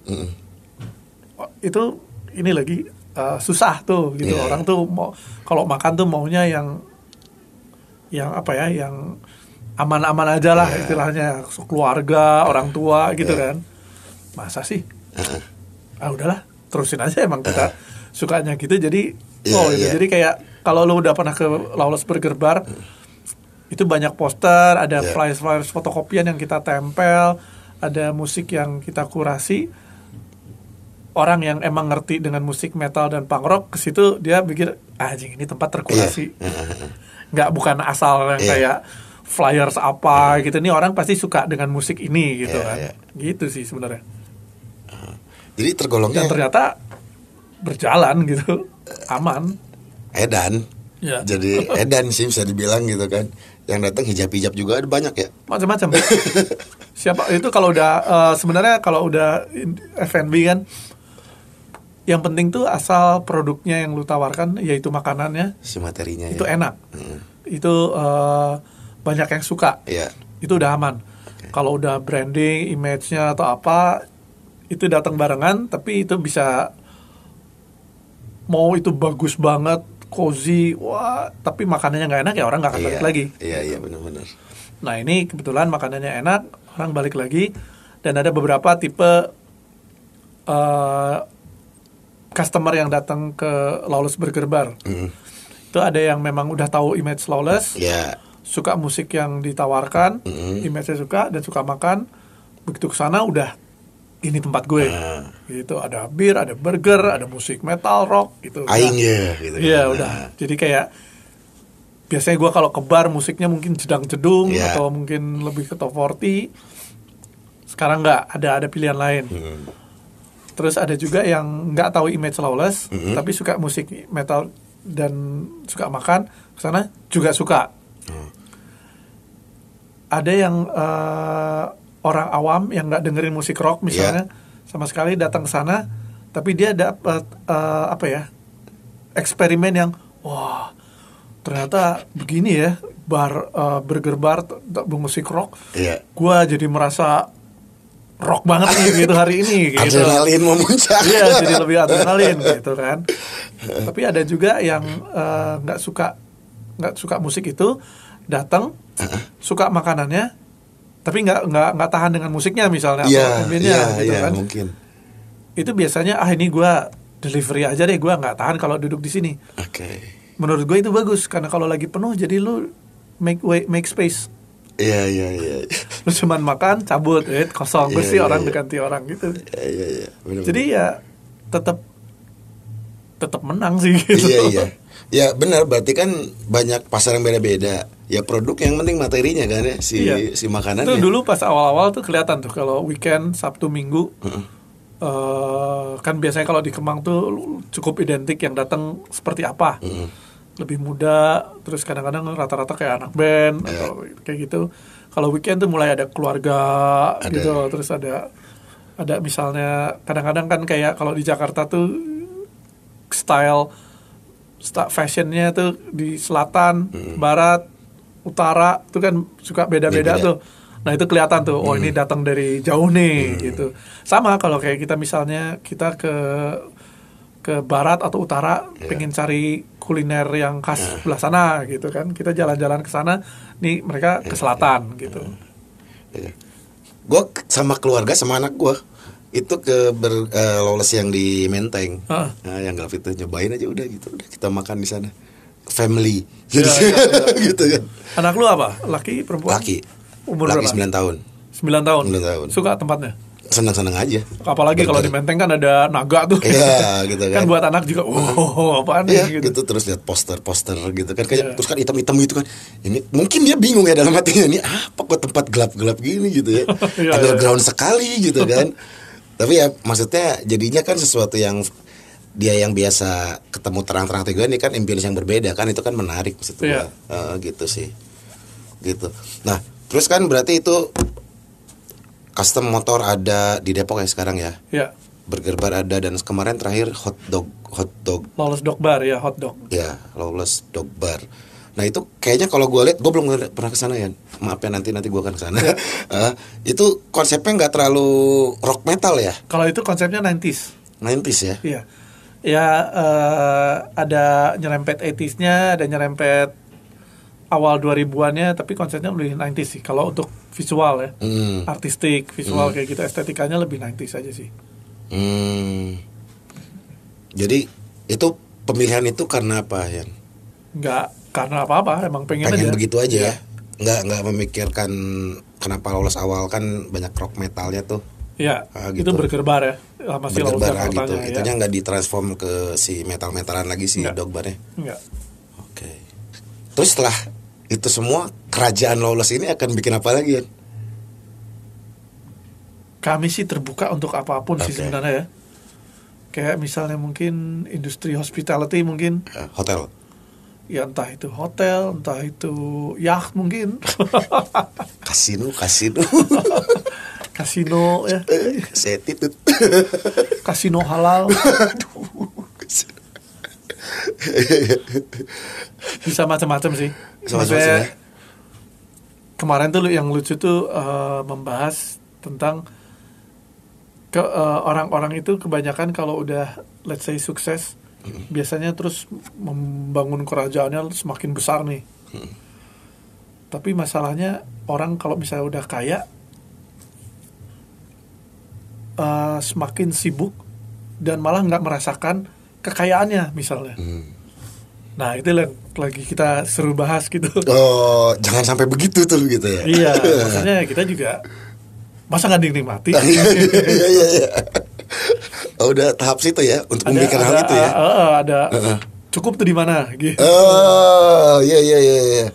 Itu ini lagi susah tuh gitu. Orang tuh mau kalau makan tuh maunya yang apa ya, yang aman-aman aja lah istilahnya, keluarga, orang tua gitu kan. Masa sih? Udahlah, terusin aja, emang kita sukanya gitu. Jadi jadi kayak kalau lu udah pernah ke Lawless Burger Bar, itu banyak poster, ada flyers fotokopian yang kita tempel, ada musik yang kita kurasi. Orang yang emang ngerti dengan musik metal dan punk rock ke situ dia pikir anjing ini tempat terkurasi. Nggak, bukan asal yang kayak flyers apa gitu. Ini orang pasti suka dengan musik ini gitu kan. Gitu sih sebenarnya. Jadi tergolongnya. Dan ternyata berjalan gitu, aman. Edan. Jadi edan sih bisa dibilang gitu kan. Yang datang hijab-hijab juga ada banyak ya. Macam-macam. Siapa itu kalau udah sebenarnya kalau udah F&B kan, yang penting tuh asal produknya yang lu tawarkan, yaitu makanannya, si materinya itu enak. Itu banyak yang suka. Itu udah aman. Kalau udah branding, image-nya atau apa, itu datang barengan, tapi itu bisa mau itu bagus banget, cozy, wah, tapi makanannya nggak enak ya orang nggak akan balik lagi. Iya benar-benar. Nah ini kebetulan makanannya enak, orang balik lagi. Dan ada beberapa tipe customer yang datang ke Lawless Burger Bar. Itu ada yang memang udah tahu image Lawless, suka musik yang ditawarkan, image-nya suka dan suka makan. Begitu kesana udah ini tempat gue. Gitu, ada bir, ada burger, ada musik metal, rock gitu. Aing ya gitu. Iya, udah. Jadi kayak biasanya gue kalau ke bar musiknya mungkin jedang-jedung atau mungkin lebih ke top 40. Sekarang nggak, ada pilihan lain. Terus ada juga yang nggak tahu image Lawless, tapi suka musik metal dan suka makan, kesana juga suka. Ada yang orang awam yang nggak dengerin musik rock misalnya, sama sekali datang ke sana, tapi dia dapat eksperimen yang wah ternyata begini ya bar, burger bar musik rock. Gua jadi merasa rock banget nih gitu hari ini gitu. Adrenalin memuncak. Iya, jadi lebih adrenalin gitu kan. Tapi ada juga yang nggak suka musik itu, datang suka makanannya, tapi nggak tahan dengan musiknya misalnya atau ambiennya gitu kan. Mungkin. Itu biasanya ini gue delivery aja deh, gue nggak tahan kalau duduk di sini. Menurut gue itu bagus karena kalau lagi penuh jadi lu make space. Iya. Lu cuman makan, cabut, kosong. Gue sih orang ganti orang gitu. Iya. Jadi ya tetap menang sih gitu. Iya. Ya benar, berarti kan banyak pasar yang beda-beda. Ya produk yang penting materinya kan ya, si makanannya. Itu dulu pas awal-awal tuh kelihatan tuh kalau weekend, Sabtu, Minggu. Kan biasanya kalau di Kemang tuh cukup identik yang datang seperti apa. Lebih muda, terus kadang-kadang rata-rata kayak anak band atau kayak gitu. Kalau weekend tuh mulai ada keluarga gitu, terus ada misalnya kadang-kadang kan kayak kalau di Jakarta tuh style fashionnya tuh di selatan, barat, utara tuh kan suka beda-beda tuh. Nah itu kelihatan tuh, ini datang dari jauh nih gitu. Sama kalau kayak kita misalnya kita ke barat atau utara, pengen cari kuliner yang khas sebelah sana gitu kan, kita jalan-jalan ke sana, nih mereka ke selatan gitu. Gue sama keluarga sama anak gue itu ke Lawless yang di Menteng, nah, yang Galv itu nyobain aja udah gitu, udah kita makan di sana, family, jadi gitu kan. Anak lu apa? Laki, perempuan? Laki. Umur laki berapa? 9 tahun. 9 tahun. Suka tempatnya? Senang-senang aja. Apalagi kalau di Menteng kan ada naga tuh. Iya, gitu kan. Kan buat anak juga, apaan nih gitu. Terus lihat poster-poster gitu kan, kayak terus kan hitam-hitam gitu kan. Ini mungkin dia bingung ya dalam hatinya, ini apa kok tempat gelap-gelap gini gitu ya. Underground sekali gitu kan. Tapi ya maksudnya jadinya kan sesuatu yang dia yang biasa ketemu terang-terang juga, ini kan ambience yang berbeda kan, itu kan menarik maksud gua. Gitu sih. Gitu. Nah, terus kan berarti itu custom motor ada di Depok ya sekarang ya? Iya. Burger bar ada, dan kemarin terakhir hot dog. Lawless Dog Bar ya, hot dog. Ya, Lawless Dog Bar. Nah itu kayaknya kalau gue lihat, gue belum pernah kesana ya. Maaf ya, nanti gue akan kesana. Itu konsepnya nggak terlalu rock metal ya? Kalau itu konsepnya 90s. 90s ya? Iya. Ya ada nyerempet 80s-nya, ada nyerempet awal 2000-annya, tapi konsepnya lebih 90s sih. Kalau untuk visual ya, artistik, visual kayak gitu, estetikanya lebih 90s aja sih. Jadi itu pemilihan itu karena apa ya? Nggak karena apa-apa, emang pengen aja. Begitu aja ya? Nggak memikirkan kenapa Lawless awal kan banyak rock metalnya tuh. Iya, gitu. Itu Burger Bar ya, masih Lawless gitu. Ya. Itunya nggak ditransform ke si metal-metalan lagi si Enggak. Dog Barnya. Enggak. Oke. Terus setelah itu semua, kerajaan Lawless ini akan bikin apa lagi ya? Kami sih terbuka untuk apapun sih Oke. sebenarnya ya. Kayak misalnya mungkin industri hospitality mungkin. Hotel. Ya entah itu hotel, entah itu yacht mungkin. Kasino. Kasino ya. Setitut. Kasino halal. Bisa macam-macam sih. Macam-macam ya. Kemarin tuh yang lucu tuh membahas tentang orang-orang itu kebanyakan kalau udah let's say sukses, biasanya terus membangun kerajaannya semakin besar nih. Tapi masalahnya orang kalau misalnya udah kaya, semakin sibuk dan malah nggak merasakan kekayaannya misalnya. Nah itu lagi kita seru bahas gitu. Oh, jangan sampai begitu tuh gitu ya. Iya, maksudnya kita juga masa nggak dinikmati. Iya. Oh, udah tahap situ ya untuk memikirkan hal itu ya. Ada cukup tuh di mana gitu. Oh, iya.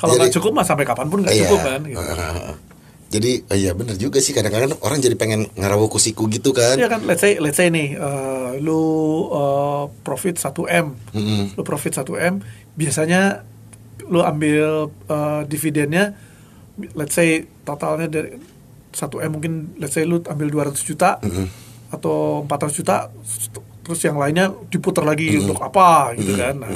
Kalau nggak cukup mah sampai kapanpun nggak cukup kan. Gitu. Jadi iya benar juga sih, kadang-kadang orang jadi pengen ngarawu kusiku gitu kan. Iya kan, let's say nih, lu profit 1M, lu profit 1M, biasanya lu ambil dividennya, let's say totalnya dari 1M mungkin, let's say lu ambil 200 juta atau 400 juta, terus yang lainnya diputar lagi untuk apa gitu kan. Nah,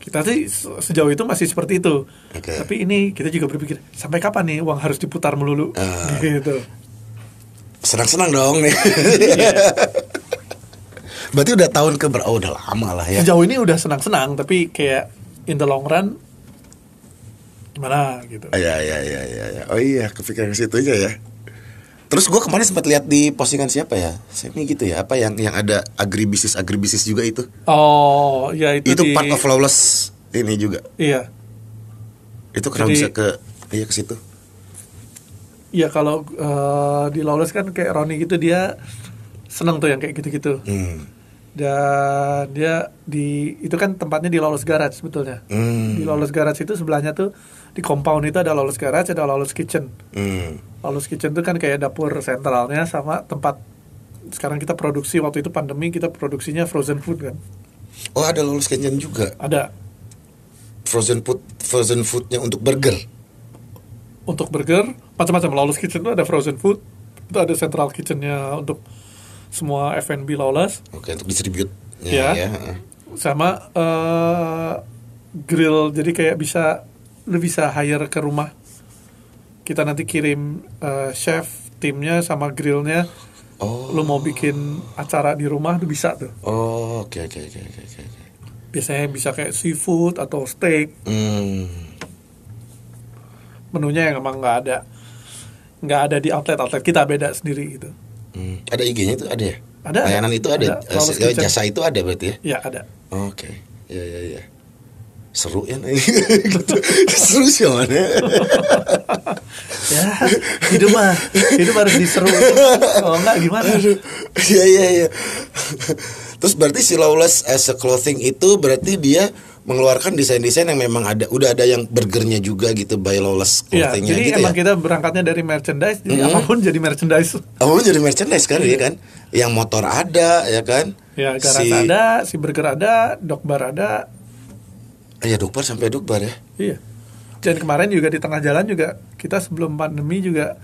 kita sih sejauh itu masih seperti itu. Tapi ini kita juga berpikir, sampai kapan nih uang harus diputar melulu gitu. Senang-senang dong nih. Berarti udah tahun udah lama lah ya. Sejauh ini udah senang-senang, tapi kayak in the long run gimana gitu. Iya. Oh iya, kepikiran ke situ aja ya. Terus gue kemarin sempat lihat di postingan siapa ya, Semi gitu ya, apa yang ada agribisnis juga itu. Oh ya itu part of Lawless ini juga. Iya. Itu kenapa bisa ke situ? Iya, kalau di Lawless kan kayak Roni gitu, dia seneng tuh yang kayak gitu-gitu. Dan dia itu kan tempatnya di Lawless Garage sebetulnya. Di Lawless Garage itu sebelahnya tuh di compound itu ada Lawless Garage, ada Lawless Kitchen. Lawless Kitchen itu kan kayak dapur sentralnya sama tempat sekarang kita produksi, waktu itu pandemi kita produksinya frozen food kan. Oh, ada Lawless Kitchen juga. Ada frozen foodnya untuk burger. Untuk burger macam-macam. Lawless Kitchen itu ada frozen food, itu ada central kitchennya untuk semua F&B Lawless. Oke, untuk distribute ya. Sama grill, jadi kayak lu bisa hire ke rumah, kita nanti kirim chef timnya sama grillnya. Lu mau bikin acara di rumah tuh bisa tuh. Oh, oke. Biasanya bisa kayak seafood atau steak. Menunya yang emang nggak ada di outlet kita, beda sendiri gitu. Ada IG-nya itu ada ya? Ada. Layanan itu ada. Jasa itu ada berarti ya? Ya ada. Oke. Ya. Seru ya. Seru sih mana? Ya, hidup harus diseru. Kalau enggak gimana? Iya. Terus berarti si Lawless as a clothing itu berarti dia mengeluarkan desain-desain yang memang udah ada yang burgernya juga gitu, by Lawless clothing-nya. Jadi gitu emang ya? kita berangkatnya dari merchandise, jadi apapun jadi merchandise. Apapun jadi merchandise kan, ya kan? Yang motor ada, ya kan? Ya, Garasa ada, si Burger ada, Dokbar ada. Ya Dokbar sampai Dokbar ya. Iya. Dan kemarin juga di tengah jalan juga kita sebelum pandemi juga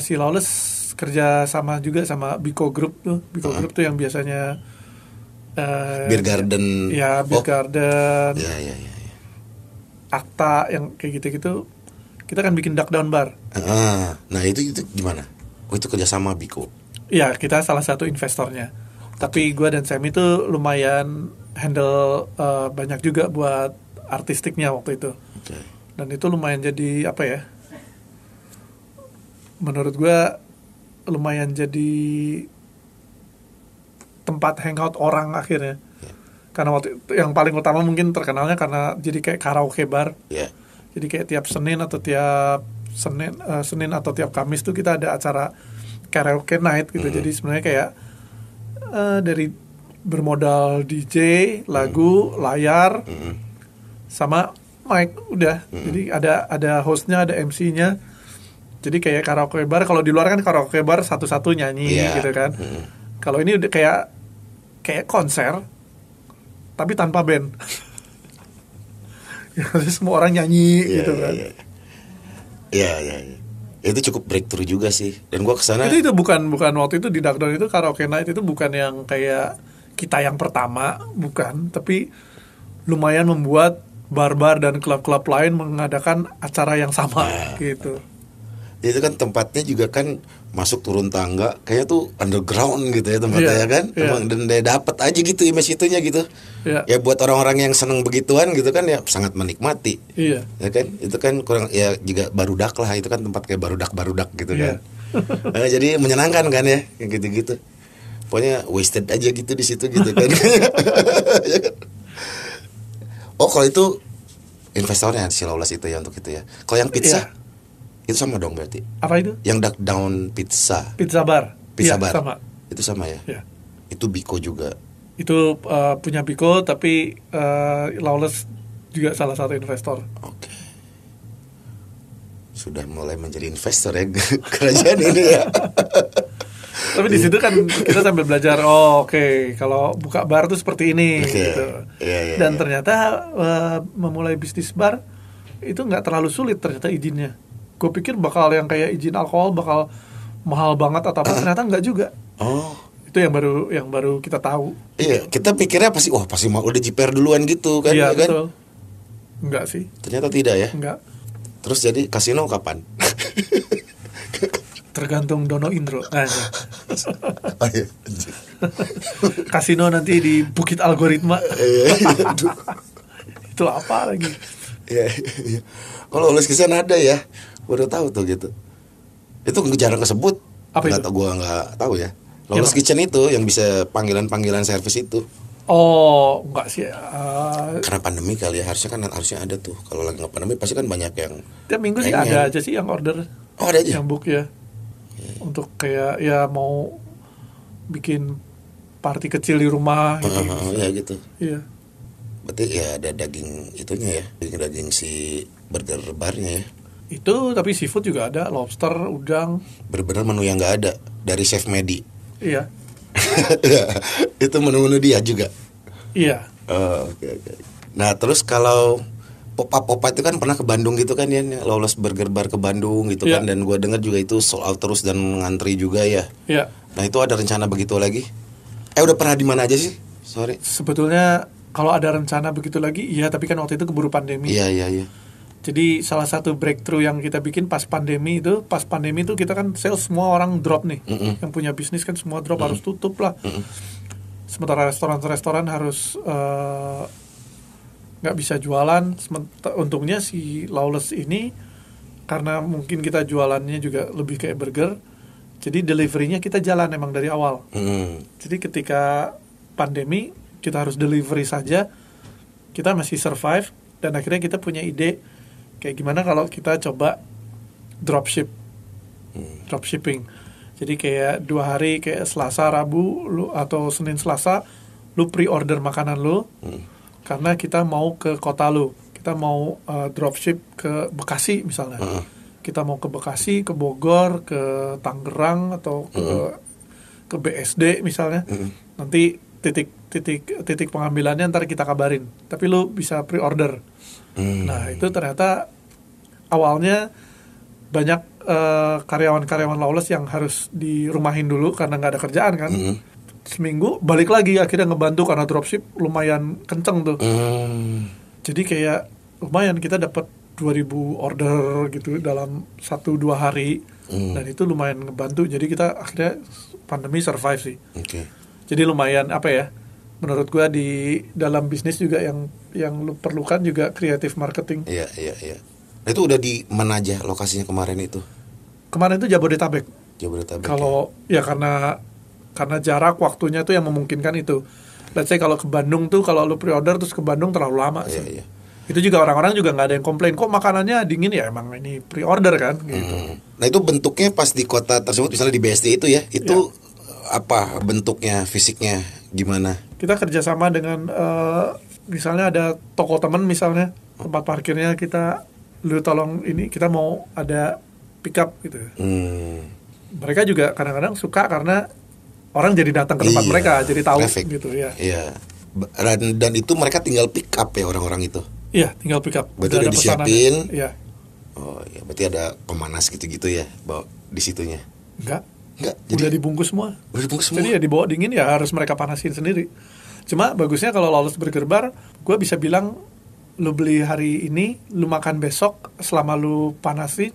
si Lawless kerja sama juga sama Biko Group tuh. Biko Group tuh yang biasanya Beer Garden. Ya, Beer Garden. Ya. Akta yang kayak gitu-gitu. Kita kan bikin Duck Down Bar. Nah itu gimana? Itu kerjasama Biko. Iya, kita salah satu investornya. Tapi gue dan Sam itu lumayan handle banyak juga buat artistiknya waktu itu. Okay. Dan itu lumayan jadi apa ya? Menurut gue lumayan jadi tempat hangout orang akhirnya. Yeah. Karena waktu itu yang paling utama mungkin terkenalnya karena jadi kayak karaoke bar. Yeah. Jadi kayak tiap Senin atau tiap Kamis tuh kita ada acara karaoke night gitu. Jadi sebenarnya kayak dari bermodal DJ, lagu, layar, sama mic udah. Jadi ada hostnya, ada MC-nya. Jadi kayak karaoke bar. Kalau di luar kan karaoke bar satu-satu nyanyi gitu kan. Kalau ini udah kayak konser, tapi tanpa band. Ya, semua orang nyanyi gitu kan. Iya. Itu cukup breakthrough juga sih. Dan gua kesana. Itu bukan waktu itu di Duck Down itu karaoke night itu bukan yang kayak kita yang pertama, bukan. Tapi lumayan membuat bar-bar dan klub-klub lain mengadakan acara yang sama gitu. Itu kan tempatnya juga kan masuk turun tangga, kayaknya tuh underground gitu ya tempatnya ya kan. Emang dan dia dapat aja gitu image itunya gitu. Ya buat orang-orang yang seneng begituan gitu kan ya sangat menikmati. Ya kan itu kan kurang ya juga barudak lah, itu kan tempat kayak barudak gitu kan. Nah, jadi menyenangkan kan ya kayak gitu-gitu. Pokoknya wasted aja gitu di situ gitu kan. Oh kalau itu investornya si Lawless itu ya untuk itu ya. Kalau yang pizza itu sama dong berarti. Apa itu? Yang Duck Down Pizza. Pizza bar. Pizza bar. Sama. Itu sama ya? Itu Biko juga. Itu punya Biko tapi Lawless juga salah satu investor. Oke. Sudah mulai menjadi investor ya kerajaan ini ya. Tapi di situ kan kita sambil belajar. Oke, kalau buka bar tuh seperti ini gitu. Dan ternyata memulai bisnis bar itu nggak terlalu sulit ternyata izinnya. Gue pikir bakal yang kayak izin alkohol bakal mahal banget atau apa, ternyata enggak juga. Itu yang baru kita tahu. Iya, kita pikirnya pasti mau udah jiper duluan gitu kan. Iya, kan? betul. Enggak sih. Ternyata tidak ya. Enggak. Terus jadi kasino kapan? Tergantung Dono Indro. Kasino nanti di Bukit Algoritma. Itu apa lagi? Iya. Kalau Lawless Kitchen ada ya. Udah tahu tuh gitu. Itu jarang kesebut. Apa itu? Gua nggak tahu ya. Lawless Kitchen itu yang bisa panggilan servis itu. Oh, enggak sih. Karena pandemi kali ya, harusnya ada tuh. Kalau lagi nggak pandemi pasti kan banyak yang tiap minggu sih ada aja sih yang order. Oh, ada aja. Yang book ya. Untuk kayak ya mau bikin party kecil di rumah gitu. Ya gitu. Iya. Berarti ya ada daging itunya ya, daging si burger barnya ya. Itu tapi seafood juga ada, lobster, udang. Bener-bener menu yang nggak ada dari Chef Medi. Iya. Itu menu-menu dia juga. Iya. Oke. Nah terus kalau pop up itu kan pernah ke Bandung gitu kan ya, Lawless Burger Bar ke Bandung gitu kan, dan gue dengar juga itu sold out terus dan ngantri juga ya. Iya. Nah itu ada rencana begitu lagi? Udah pernah di mana aja sih? Sorry. Sebetulnya kalau ada rencana begitu lagi, iya, tapi kan waktu itu keburu pandemi. Iya. Jadi salah satu breakthrough yang kita bikin pas pandemi itu kita kan sales semua orang drop nih. Yang punya bisnis kan semua drop, harus tutup lah. Sementara restoran-restoran harus nggak bisa jualan. Untungnya si Lawless ini karena mungkin kita jualannya juga lebih kayak burger, jadi deliverynya kita jalan emang dari awal. Jadi ketika pandemi kita harus delivery saja, kita masih survive, dan akhirnya kita punya ide kayak gimana kalau kita coba dropshipping. Jadi kayak 2 hari, kayak Selasa, Rabu atau Senin, Selasa lu pre-order makanan lu, karena kita mau ke kota lu, kita mau dropship ke Bekasi misalnya. Kita mau ke Bekasi, ke Bogor, ke Tangerang atau ke ke BSD misalnya, nanti titik pengambilannya ntar kita kabarin, tapi lu bisa pre-order. Nah itu ternyata awalnya banyak karyawan-karyawan Lawless yang harus dirumahin dulu karena nggak ada kerjaan kan. Seminggu balik lagi akhirnya ngebantu karena dropship lumayan kenceng tuh. Jadi kayak lumayan kita dapat 2000 order gitu dalam 1-2 hari. Dan itu lumayan ngebantu. Jadi kita akhirnya pandemi survive sih. Jadi lumayan apa ya? Menurut gua di dalam bisnis juga yang lu perlukan juga creative marketing. Iya. Nah, itu udah di mana aja lokasinya kemarin itu? Kemarin itu Jabodetabek. Kalau ya karena jarak waktunya tuh yang memungkinkan itu. Let's say kalau ke Bandung tuh kalau lu pre-order terus ke Bandung terlalu lama sih. Iya. Itu juga orang-orang juga nggak ada yang komplain kok makanannya dingin ya, emang ini pre-order kan gitu. Nah itu bentuknya pas di kota tersebut misalnya di BSD itu ya, itu apa bentuknya, fisiknya gimana? Kita kerjasama dengan misalnya ada toko teman misalnya, tempat parkirnya kita, lu tolong ini kita mau ada pick up gitu. Mereka juga kadang-kadang suka karena orang jadi datang ke tempat mereka, jadi tahu traffic gitu ya. Iya. Dan itu mereka tinggal pick up ya orang-orang itu. Iya, tinggal pick up. Berarti udah disiapin. Iya. Oh, ya berarti ada pemanas gitu-gitu ya, bawa di situnya. Enggak. Jadi udah dibungkus semua. Jadi ya dibawa dingin ya harus mereka panasin sendiri. Cuma bagusnya kalau Lawless Burger Bar, gue bisa bilang lu beli hari ini, lu makan besok, selama lu panasin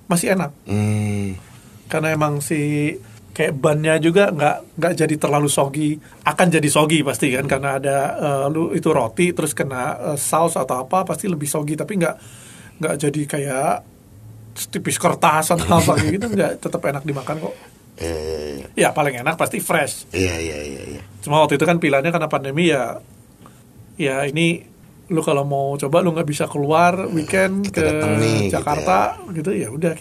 masih enak. Karena emang si kayak bannya juga nggak jadi terlalu soggy, akan jadi soggy pasti kan karena ada lu itu roti terus kena saus atau apa pasti lebih soggy, tapi nggak jadi kayak tipis kertas atau apa gitu, nggak, tetap enak dimakan kok. Ya paling enak pasti fresh. Iya. Cuma waktu itu kan pilihannya karena pandemi ya ini lu kalau mau coba lu nggak bisa keluar weekend ke Jakarta gitu ya udah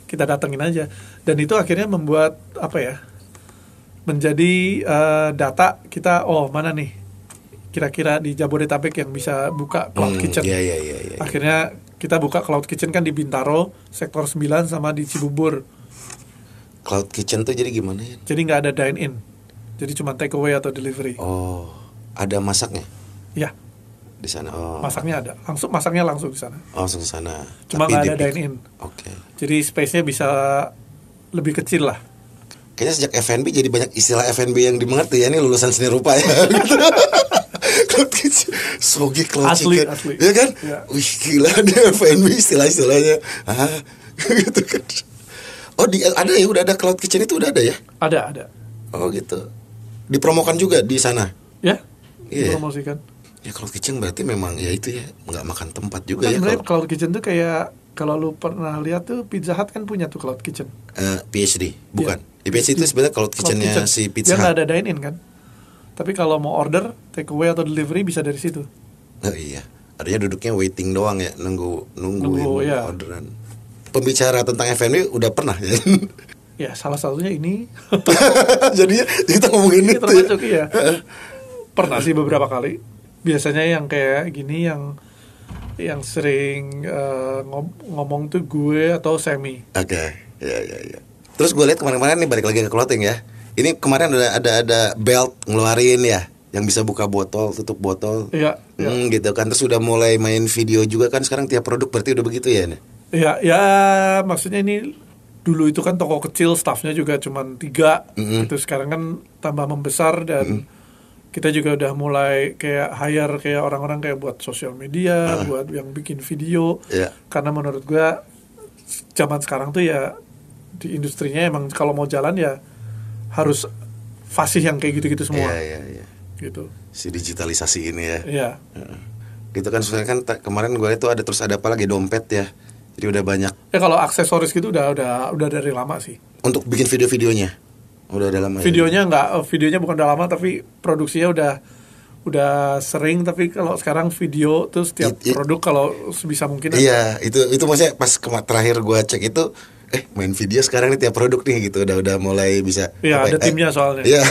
kita datengin aja. Dan itu akhirnya membuat apa ya, menjadi data kita, oh mana nih kira-kira di Jabodetabek yang bisa buka cloud kitchen. Iya. Akhirnya kita buka cloud kitchen kan di Bintaro sektor 9 sama di Cibubur. Cloud kitchen tuh jadi gimana ya? Jadi nggak ada dine in, jadi cuma take away atau delivery. Oh, ada masaknya? Ya, di sana. Masaknya ada, masaknya langsung di sana. Langsung di sana. Cuma nggak ada dine in. Oke. Jadi space-nya bisa lebih kecil lah. Kayaknya sejak F&B jadi banyak istilah F&B yang dimengerti ya, ini lulusan seni rupa ya. Cloud kitchen, sogi cloud chicken. Asli. Ya kan? Ya. Wih gila dia F&B istilah-istilahnya. Gitu kan. Oh ada ya, udah ada cloud kitchen itu udah ada ya? Ada. Oh gitu. Dipromokan juga di sana? Ya, Iya. dipromosikan. Ya cloud kitchen berarti memang ya itu ya, nggak makan tempat juga ya. Sebenarnya cloud kitchen tuh kayak kalau lu pernah lihat tuh Pizza Hut kan punya tuh cloud kitchen. PhD bukan? Di PhD itu sebenarnya cloud kitchennya si Pizza Hut. Dia nggak ada dine in kan? Tapi kalau mau order take away atau delivery bisa dari situ. Oh iya, artinya duduknya waiting doang ya, nungguin ya. orderan. Pembicara tentang F&B udah pernah ya? Ya salah satunya ini. Jadinya kita ngomongin itu termasuk ya. Pernah sih beberapa kali. Biasanya yang kayak gini yang sering ngomong tuh gue atau Semi. Oke. Ya. Terus gue lihat kemarin-kemarin nih balik lagi ke clothing ya. Ini kemarin ada belt ngeluarin ya, yang bisa buka botol, tutup botol. Iya. Gitu kan. Terus udah mulai main video juga kan, sekarang tiap produk berarti udah begitu ya. Ya maksudnya ini dulu itu kan toko kecil, staffnya juga cuma 3 gitu. Sekarang kan tambah membesar dan kita juga udah mulai kayak hire kayak orang-orang kayak buat sosial media, buat yang bikin video. Karena menurut gue zaman sekarang tuh ya di industrinya emang kalau mau jalan ya harus fasih yang kayak gitu-gitu semua. Iya. Gitu. Si digitalisasi ini ya. Iya. Gitu kan, sebenarnya kan kemarin gue itu ada apa lagi, dompet ya. Jadi udah banyak. Ya kalau aksesoris gitu udah dari lama sih. Untuk bikin video-videonya udah lama. Videonya bukan udah lama, tapi produksinya udah sering. Tapi kalau sekarang video tuh setiap produk kalau sebisa mungkin. Iya, itu maksudnya pas terakhir gue cek itu main video sekarang nih tiap produk nih gitu, udah mulai bisa. Iya, ada timnya soalnya. Iya.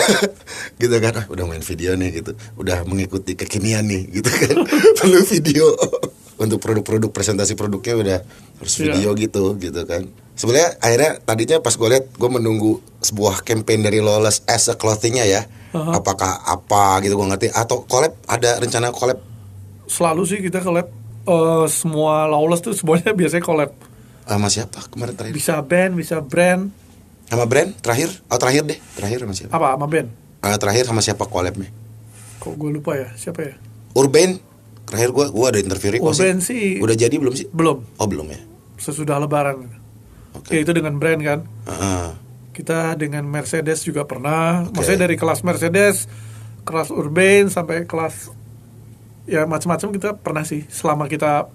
Gitu kan, udah main video nih gitu. Udah mengikuti kekinian nih gitu kan. Perlu video. untuk produk-produk presentasi produknya udah harus video gitu kan. Sebenarnya akhirnya tadinya pas gue lihat, gue menunggu sebuah campaign dari Lawless as a clothingnya ya. Apakah apa gitu gue ngerti, atau collab, ada rencana collab? Selalu sih kita collab. Semua Lawless tuh semuanya biasanya collab. Sama siapa kemarin terakhir? Bisa band, bisa brand. Sama brand terakhir? Oh terakhir deh, terakhir sama siapa? Apa sama band? Terakhir sama siapa collabnya? Kok gue lupa ya, siapa ya? Urban. Terakhir gue ada interview Rico Urban sih. Udah jadi belum sih? Belum. Oh belum ya. Sesudah Lebaran. Okay. Ya itu dengan brand kan. Kita dengan Mercedes juga pernah. Maksudnya dari kelas Mercedes, kelas Urban sampai kelas ya macam-macam kita pernah sih. Selama kita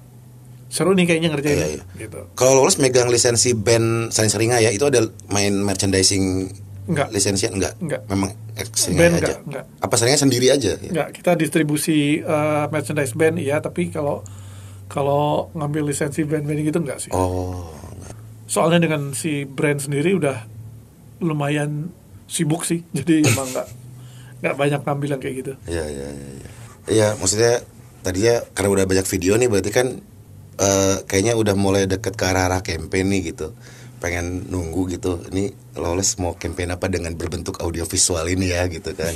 seru nih kayaknya ngerjain. Iya. Gitu. Kalau Lawless megang lisensi band Saling-Seringa ya, itu ada main merchandising? Enggak. Lisensian enggak? Band Memang Seringa aja. enggak. Apa Seringa sendiri aja? Ya? Enggak, kita distribusi merchandise band iya, tapi kalau ngambil lisensi band-band gitu enggak sih. Oh. Soalnya dengan si brand sendiri udah lumayan sibuk sih, jadi emang nggak banyak ngambil yang kayak gitu. Iya. Iya, maksudnya tadinya karena udah banyak video nih, berarti kan kayaknya udah mulai deket ke arah campaign nih gitu. Pengen nunggu gitu, ini Lawless mau campaign apa dengan berbentuk audiovisual ini ya gitu kan.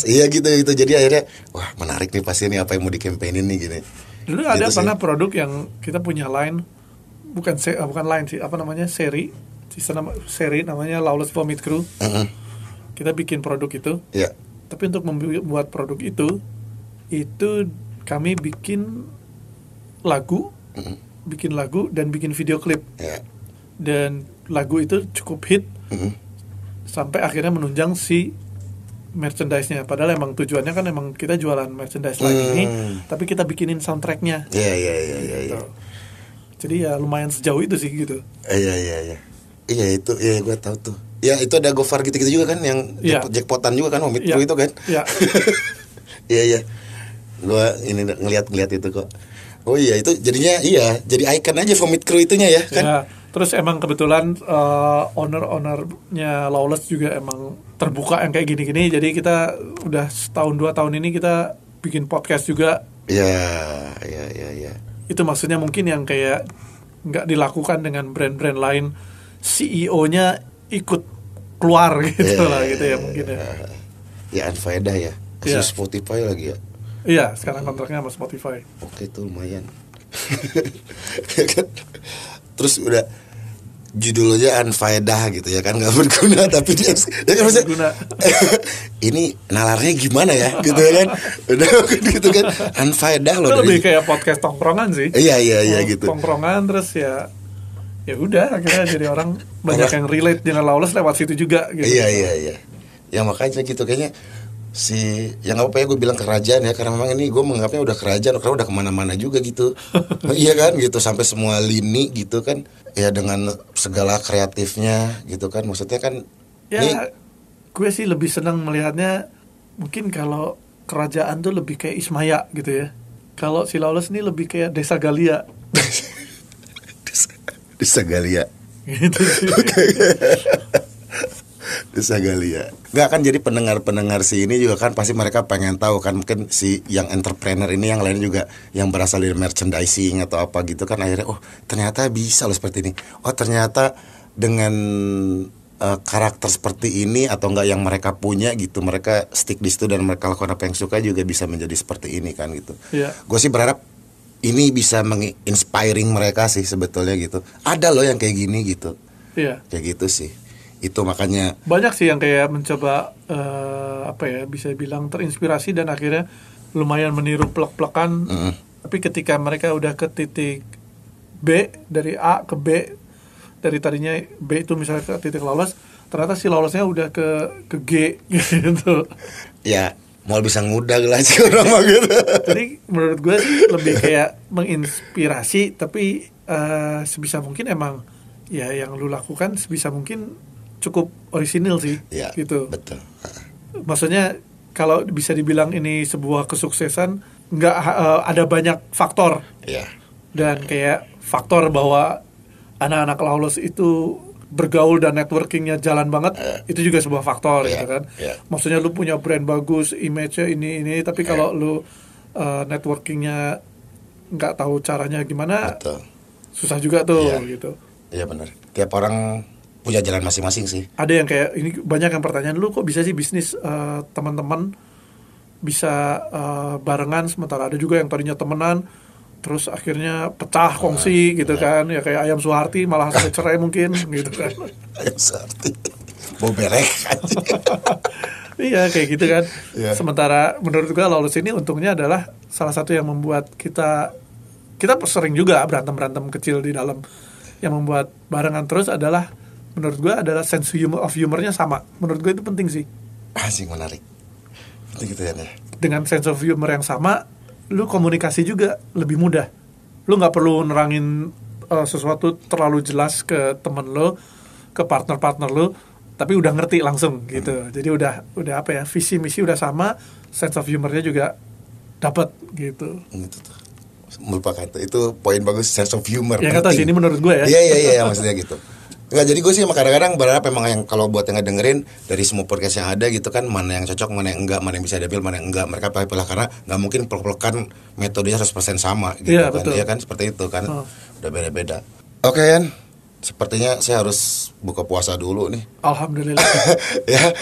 Iya gitu. Jadi akhirnya wah menarik nih pasti nih apa yang mau di-campaignin nih gini. Dulu gitu ada pernah produk yang kita punya line, bukan line sih, apa namanya, seri namanya Lawless Vomit Crew. Kita bikin produk itu. Iya. Tapi untuk membuat produk itu kami bikin lagu, dan bikin video klip. Iya. Dan lagu itu cukup hit sampai akhirnya menunjang si merchandise-nya. Padahal emang tujuannya kan emang kita jualan merchandise lagi ini, tapi kita bikinin soundtrack-nya. Iya. Jadi ya lumayan sejauh itu sih gitu. Iya. Iya itu, iya gue tahu tuh. Ya itu ada Gofar gitu-gitu juga kan, yang jackpotan juga kan, Omid Pro itu kan. Iya. Iya. Gue ini ngeliat itu kok. Oh iya, itu jadinya jadi icon aja Vomit Crew itunya ya kan. Ya, terus emang kebetulan owner-ownernya Lawless juga emang terbuka yang kayak gini-gini. Jadi kita udah 1-2 tahun ini kita bikin podcast juga. Iya. Itu maksudnya mungkin yang kayak nggak dilakukan dengan brand-brand lain. CEO-nya ikut keluar gitu lah gitu ya mungkin ya. Ya Anfaedah ya. Kasih Spotify lagi ya. Iya, sekarang kontraknya sama Spotify. Oke tuh lumayan. Terus udah judulnya Anfaedah gitu ya kan, nggak berguna tapi dia kan berguna. Ini nalarnya gimana ya gitu ya kan. Udah gitu kan Anfaedah loh. Itu lebih kayak podcast tongkrongan sih. Iya gitu. Tongkrongan terus ya udah akhirnya jadi orang banyak yang relate dengan Lawless lewat situ juga gitu. Iya. Ya makanya gitu kayaknya yang apa ya gue bilang kerajaan ya, karena memang ini gue menganggapnya udah kerajaan karena udah kemana-mana juga gitu. Iya kan gitu, sampai semua lini gitu kan ya, dengan segala kreatifnya gitu kan, maksudnya kan ya gue sih lebih senang melihatnya mungkin kalau kerajaan tuh lebih kayak Ismaya gitu ya, kalau si Lawless ini lebih kayak Desa Galia. Desa Galia gitu sih. Desa Galia. Nggak kan, jadi pendengar sih ini juga kan pasti mereka pengen tahu kan, mungkin si yang entrepreneur ini yang lain juga yang berasal dari merchandising atau apa gitu kan, akhirnya oh ternyata bisa loh seperti ini. Oh ternyata dengan karakter seperti ini atau enggak yang mereka punya gitu, mereka stick di situ dan mereka lakukan apa yang suka juga bisa menjadi seperti ini kan gitu. Gue sih berharap ini bisa menginspiring mereka sih sebetulnya gitu. Ada loh yang kayak gini gitu. Kayak gitu sih. Itu makanya banyak sih yang kayak mencoba bisa bilang terinspirasi dan akhirnya lumayan meniru plek-plekan. Tapi ketika mereka udah ke titik B, dari A ke B, dari tadinya B itu misalnya ke titik Lawless, ternyata si Lawlessnya udah ke G gitu. Ya mau bisa ngudag lah sih orang mah gitu. Jadi menurut gue sih lebih kayak menginspirasi, tapi sebisa mungkin emang ya yang lu lakukan sebisa mungkin cukup orisinil sih, gitu. Betul. Maksudnya kalau bisa dibilang ini sebuah kesuksesan, nggak ada banyak faktor. Dan kayak faktor bahwa anak-anak Lawless itu bergaul dan networkingnya jalan banget, itu juga sebuah faktor gitu kan. Maksudnya lu punya brand bagus, image-nya ini, tapi kalau lu networkingnya nggak tahu caranya gimana, Betul. susah juga tuh Iya. gitu. Iya benar. Tiap orang punya jalan masing-masing sih. Ada yang kayak ini, banyak yang pertanyaan, lu kok bisa sih bisnis teman-teman bisa barengan, sementara ada juga yang tadinya temenan terus akhirnya pecah kongsi gitu kan, ya kayak ayam Suharti malah sampai cerai mungkin gitu kan. Ayam Suharti. Mau belek aja. Iya kayak gitu kan. Iya. Sementara menurut gua Lawless ini untungnya adalah salah satu yang membuat kita sering juga berantem kecil di dalam. Yang membuat barengan terus adalah menurut gua adalah sense of humornya sama. Menurut gua itu penting sih. Asing, menarik. Penting gitu ya. Dengan sense of humor yang sama, lu komunikasi juga lebih mudah. Lu nggak perlu nerangin sesuatu terlalu jelas ke temen lu, ke partner lu, tapi udah ngerti langsung gitu. Jadi udah apa ya, visi misi udah sama, sense of humornya juga dapat gitu. Gitu tuh. Melupakan itu poin bagus, sense of humor. Ya kata penting. sini menurut gue ya. Iya maksudnya gitu. Enggak, jadi gue sih kadang-kadang berharap memang yang kalau buat yang ngedengerin dari semua podcast yang ada gitu kan, mana yang cocok, mana yang enggak, mana yang bisa diambil, mana yang enggak. Mereka pilih karena nggak mungkin peluk-pelukan metodenya 100% sama gitu Iya, kan. betul. Iya kan seperti itu kan. Udah beda-beda. Oke Yan, sepertinya saya harus buka puasa dulu nih. Alhamdulillah. Ya.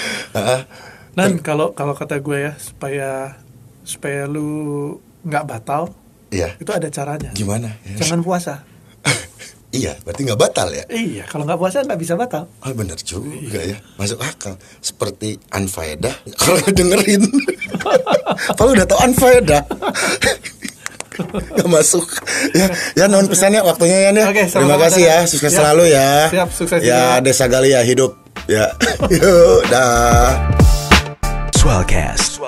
Dan kalau kata gue ya, supaya lu nggak batal, Iya. itu ada caranya. Gimana? Jangan puasa. Iya, berarti nggak batal ya? Iya, kalau nggak puasa nggak bisa batal. Oh bener juga ya, masuk akal. Seperti unfaedah kalau dengerin. Kalau udah tau unfaedah gak masuk. Ya non pesannya waktunya ya. Oke, terima sama-sama, kasih ya, Dan. sukses Siap. selalu ya. Siap, sukses ya, juga. Desa Galia hidup. Ya, yuk, dah. Swellcast.